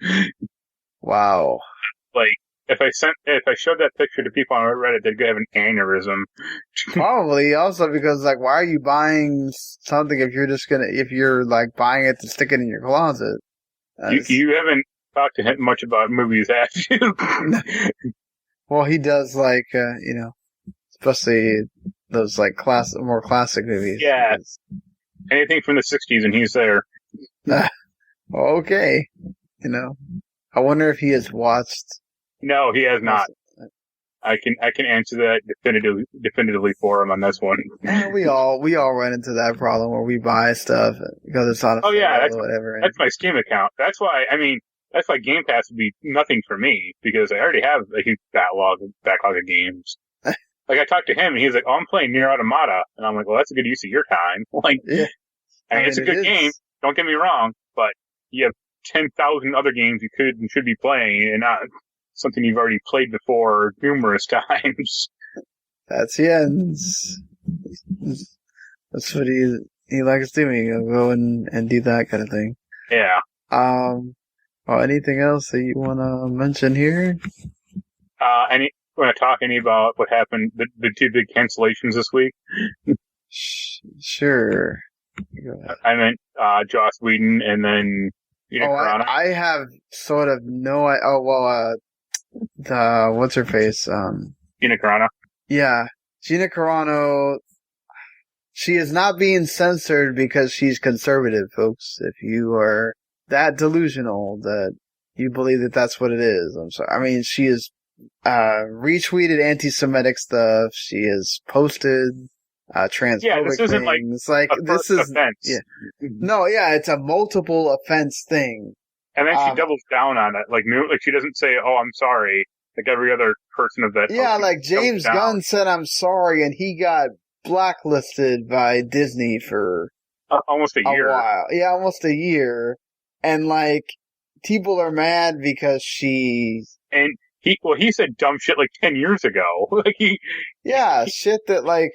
Wow. If I showed that picture to people on Reddit, they'd have an aneurysm. Probably. Also because, why are you buying something if you're buying it to stick it in your closet? You haven't talked to him much about movies, have you? Well, he does, especially those, more classic movies. Yeah. Anything from the 60s and he's there. Okay. I wonder if he has watched. No, he has not. I can answer that definitively for him on this one. We all run into that problem where we buy stuff because it's on a or whatever. That's my Steam account. That's why Game Pass would be nothing for me because I already have a huge backlog of games. I talked to him and he's I'm playing Nier Automata, and I'm well, that's a good use of your time. It's a good game. Don't get me wrong, but you have 10,000 other games you could and should be playing, and not something you've already played before numerous times. That's Jens. That's what he likes doing. He'll go and do that kind of thing. Yeah. Anything else that you want to mention here? Want to talk any about what happened, the 2 big cancellations this week? Sure. I meant Joss Whedon and then Gina Carano. I have sort of no idea. What's her face? Gina Carano. Yeah. Gina Carano, she is not being censored because she's conservative, folks. If you are that delusional that you believe that that's what it is, I'm sorry. She is retweeted anti-Semitic stuff. She has posted transphobic this isn't things. This is offense. Yeah. No, it's a multiple offense thing. And then she doubles down on it. She doesn't say, "Oh, I'm sorry," like every other person of that. Yeah, James Gunn said, "I'm sorry," and he got blacklisted by Disney for almost a year. While. Yeah, almost a year. And people are mad because she. And he said dumb shit 10 years ago. Shit that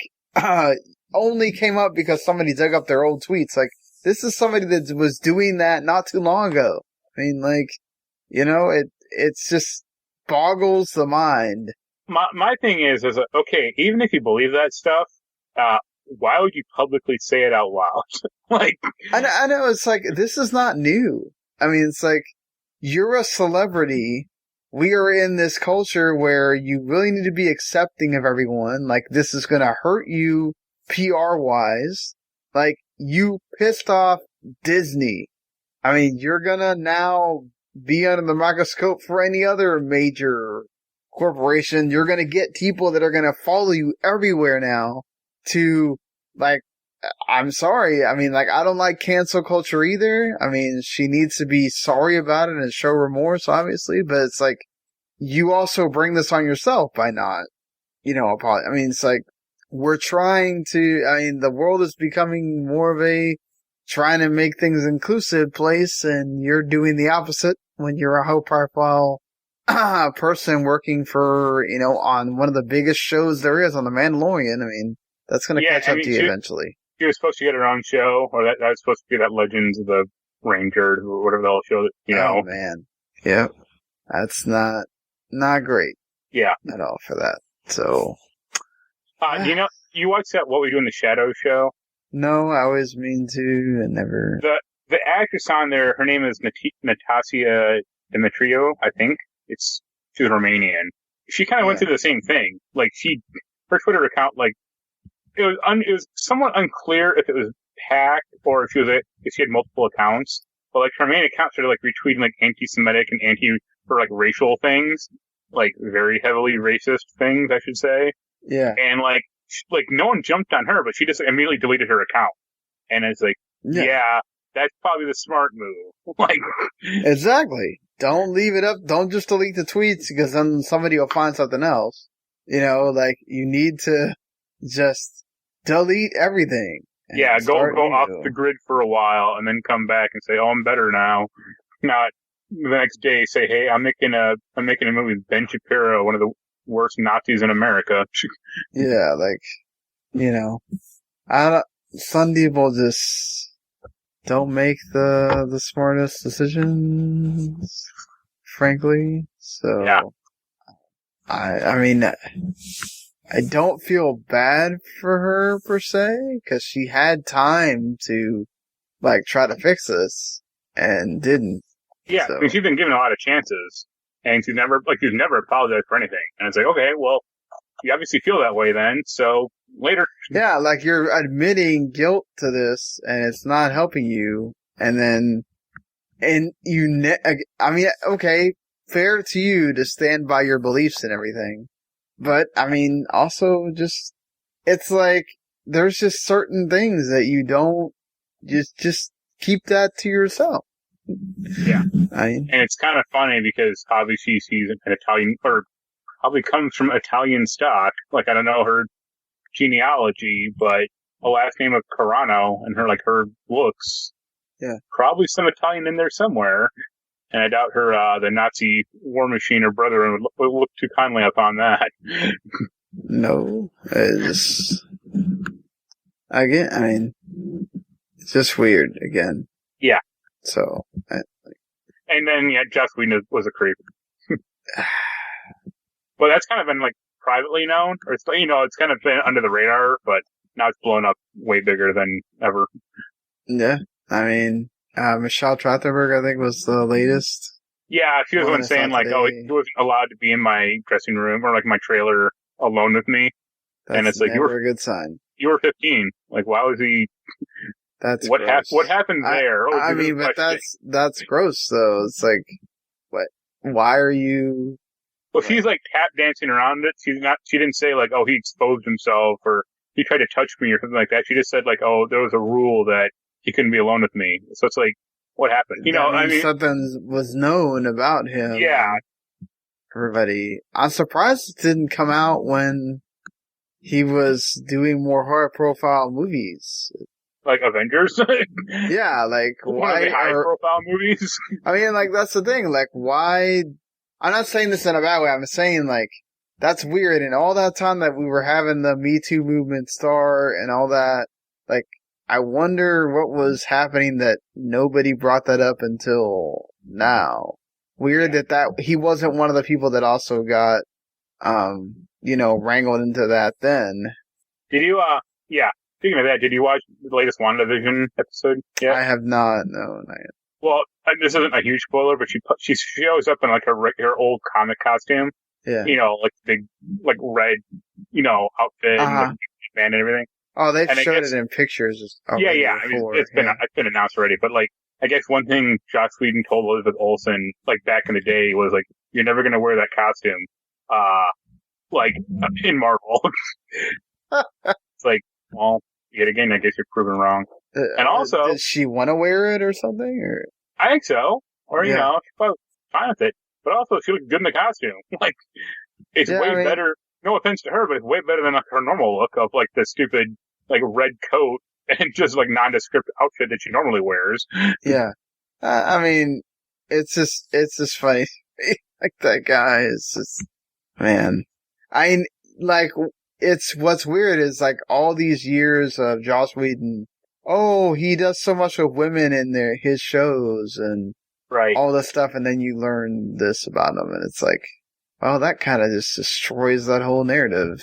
only came up because somebody dug up their old tweets. This is somebody that was doing that not too long ago. It's just boggles the mind. My thing is okay, even if you believe that stuff, why would you publicly say it out loud? Like, I know, it's like, this is not new. I mean, it's like, you're a celebrity. We are in this culture where you really need to be accepting of everyone. Like, this is gonna hurt you PR-wise. Like, you pissed off Disney. I mean, you're gonna now be under the microscope for any other major corporation. You're gonna get people that are gonna follow you everywhere now to, like, I'm sorry. I mean, like, I don't like cancel culture either. I mean, she needs to be sorry about it and show remorse, obviously, but it's like, you also bring this on yourself by not, I mean, it's like, we're trying to, I mean, the world is becoming more of a trying to make things inclusive place, and you're doing the opposite when you're a high profile person working for, on one of the biggest shows there is on The Mandalorian. I mean, that's going to catch up to you eventually. She was supposed to get her own show, or that was supposed to be that Legends of the Ranger, or whatever the hell show that, Oh, man. Yep. That's not great. Yeah. At all for that. So. You watched that What We Do in the Shadows show? No, I always mean to, and never. The actress on there, her name is Natasia Demetriou, I think. She's Romanian. She kind of went through the same thing. Like, her Twitter account, like, it was somewhat unclear if it was hacked or if she had multiple accounts. But, like, her main account started, like, retweeting, like, anti-Semitic and racial things. Like, very heavily racist things, I should say. Yeah. And, like, no one jumped on her, but she just immediately deleted her account. And it's like, yeah, that's probably the smart move. Like, exactly. Don't leave it up. Don't just delete the tweets, because then somebody will find something else. Like, you need to just delete everything. Yeah, go off the grid for a while and then come back and say, "Oh, I'm better now." Not the next day say, "Hey, I'm making a movie with Ben Shapiro, one of the worst Nazis in America." Yeah, like, some people just don't make the smartest decisions, frankly. So, yeah. I mean, I don't feel bad for her per se, because she had time to, like, try to fix this and didn't. Yeah, so. I mean, she's been given a lot of chances, and she's never apologized for anything. And it's like, okay, well, you obviously feel that way then, so later. Yeah, like, you're admitting guilt to this, and it's not helping you, and then, I mean, okay, fair to you to stand by your beliefs and everything. But, I mean, also just, it's like, there's just certain things that you don't, just keep that to yourself. Yeah. And it's kind of funny because obviously she's an Italian, or probably comes from Italian stock. Like, I don't know her genealogy, but a last name of Carano and her looks. Yeah. Probably some Italian in there somewhere. And I doubt the Nazi war machine or brother would look too kindly upon that. No. It's just weird again. Yeah. So. And then, Joss Whedon was a creep. Well, that's kind of been, like, privately known. Or, it's kind of been under the radar, but now it's blown up way bigger than ever. Yeah. I mean, Michelle Trachtenberg, I think, was the latest. Yeah, she was the one saying, like, "Oh, he wasn't allowed to be in my dressing room or, like, my trailer alone with me." That's and it's like, never a good sign. You were 15. Like, why was he? That's what gross. What happened there? I mean, but that's gross, though. It's like, what? Why are you? Well, she's like tap dancing around it. She didn't say like, "Oh, he exposed himself" or "he tried to touch me" or something like that. She just said like, "Oh, there was a rule that he couldn't be alone with me." So it's like, what happened? I mean, something was known about him. Yeah. Everybody, I'm surprised it didn't come out when he was doing more high-profile movies. Like Avengers? Yeah, like, why? High-profile movies? I mean, like, that's the thing. Like, why? I'm not saying this in a bad way. I'm saying, like, that's weird. And all that time that we were having the Me Too movement start and all that, like, I wonder what was happening that nobody brought that up until now. Weird that he wasn't one of the people that also got, wrangled into that then. Did you, speaking of that, did you watch the latest WandaVision episode yet? I have not. No, not yet. Well, this isn't a huge spoiler, but she shows up in like her old comic costume. Yeah. You know, like big, like red, you know, outfit and like, band and everything. Oh, they've showed it in pictures. Yeah. I mean, it's been announced already, but like, I guess one thing Joss Whedon told Elizabeth Olsen, like back in the day, was like, "You're never gonna wear that costume, like in Marvel." It's like, well, yet again, I guess you're proven wrong. And also, does she want to wear it or something? Or I think so, or you know, she's probably fine with it. But also, she looks good in the costume. Like, it's way better. No offense to her, but it's way better than like, her normal look of like the stupid like red coat and just like nondescript outfit that she normally wears. Yeah, I mean, it's just funny. Like that guy is just, man. I like, it's what's weird is like all these years of Joss Whedon. Oh, he does so much with women in his shows and all this stuff, and then you learn this about him, and it's like, well, that kind of just destroys that whole narrative.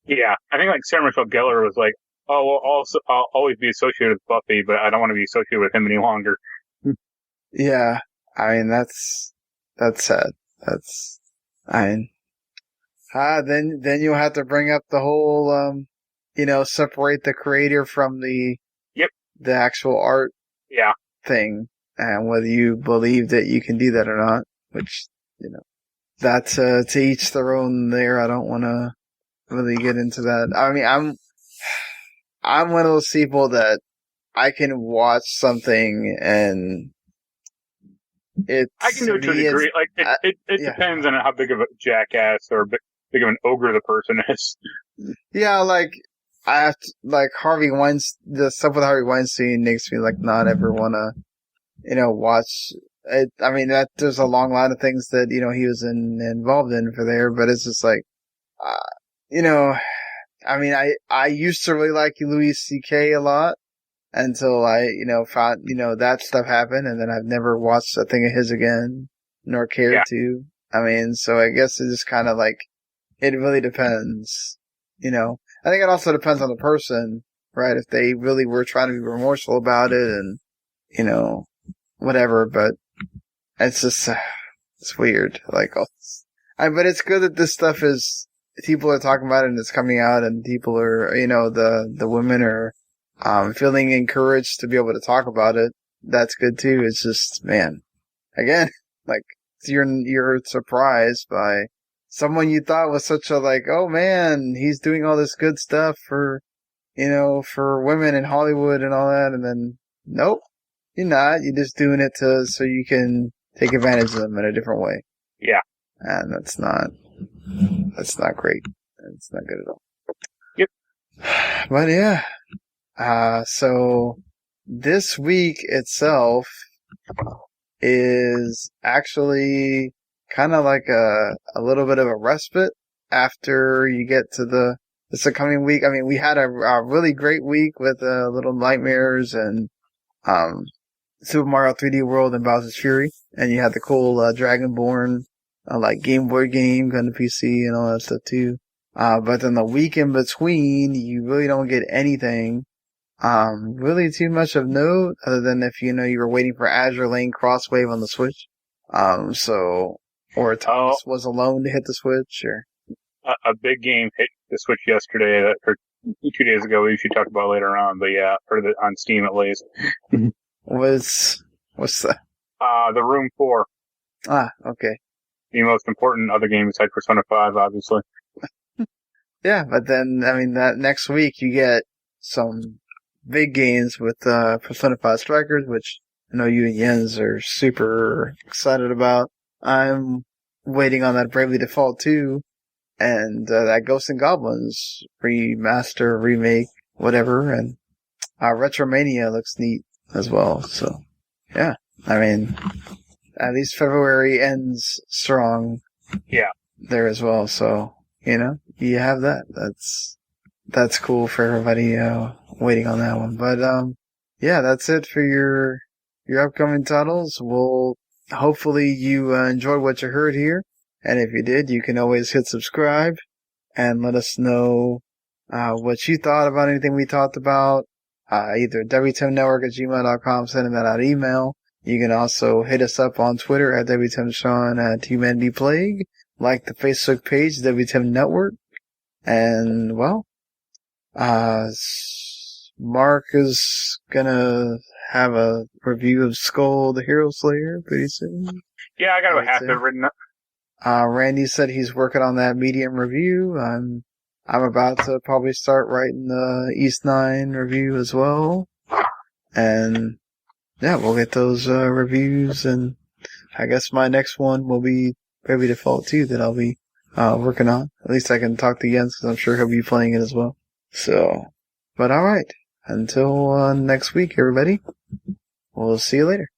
Yeah, I think like Sarah Michelle Gellar was like, "Oh, well, I'll always be associated with Buffy, but I don't want to be associated with him any longer." Yeah, I mean that's sad. Then you'll have to bring up the whole, separate the creator from the actual art thing, and whether you believe that you can do that or not, which, that's to each their own there. I don't want to really get into that. I mean, I'm one of those people that I can watch something and I can do it to a degree. Like, it depends on how big of a jackass or big of an ogre the person is. Yeah, like, Harvey Weinstein, the stuff with Harvey Weinstein makes me, like, not ever want to, watch it. I mean, there's a long line of things that, he was involved in for there, but it's just like, I mean, I used to really like Louis C.K. a lot until I, found, that stuff happened, and then I've never watched a thing of his again, nor cared to. I mean, so I guess it just kind of like, it really depends, I think it also depends on the person, right? If they really were trying to be remorseful about it and, whatever, but it's just, it's weird. Like, but it's good that this stuff people are talking about it and it's coming out and people are, the women are, feeling encouraged to be able to talk about it. That's good too. It's just, man, again, like, you're surprised by someone you thought was such a, like, oh man, he's doing all this good stuff for women in Hollywood and all that, and then, nope, you're not. You're just doing it so you can take advantage of them in a different way. Yeah. And that's not great. It's not good at all. Yep. But yeah. So this week itself is actually kind of like a little bit of a respite after you get to this upcoming week. I mean, we had a really great week with Little Nightmares and Super Mario 3D World and Bowser's Fury, and you had the cool Dragonborn like Game Boy game going to PC and all that stuff too. But then the week in between, you really don't get anything really too much of note, other than if you were waiting for Azure Lane Crosswave on the Switch. Or Thomas was alone to hit the Switch, or a big game hit the Switch yesterday, or 2 days ago. We should talk about later on, but yeah, heard it on Steam at least. What's that? The Room 4. Ah, okay. The most important other game besides Persona 5, obviously. Yeah, but then, I mean, that next week you get some big games with Persona 5 Strikers, which I know you and Jens are super excited about. I'm waiting on that Bravely Default 2 and that Ghosts and Goblins remaster, remake, whatever, and Retromania looks neat as well. So, yeah, I mean, at least February ends strong. Yeah. There as well. So, you have that. That's cool for everybody waiting on that one. But yeah, that's it for your upcoming titles. Hopefully you enjoyed what you heard here, and if you did, you can always hit subscribe and let us know what you thought about anything we talked about. Either WTMNetwork@gmail.com, send them out email. You can also hit us up on Twitter at WTMSean at HumanityPlague. Like the Facebook page, WTM Network. And, well, Marc is gonna have a review of Skull the Hero Slayer pretty soon. Yeah, I got about half of it written up. Randy said he's working on that medium review. I'm about to probably start writing the East 9 review as well. And yeah, we'll get those reviews, and I guess my next one will be Bravely Default 2 that I'll be working on. At least I can talk to Jens, because I'm sure he'll be playing it as well. So, but alright. Until next week, everybody. We'll see you later.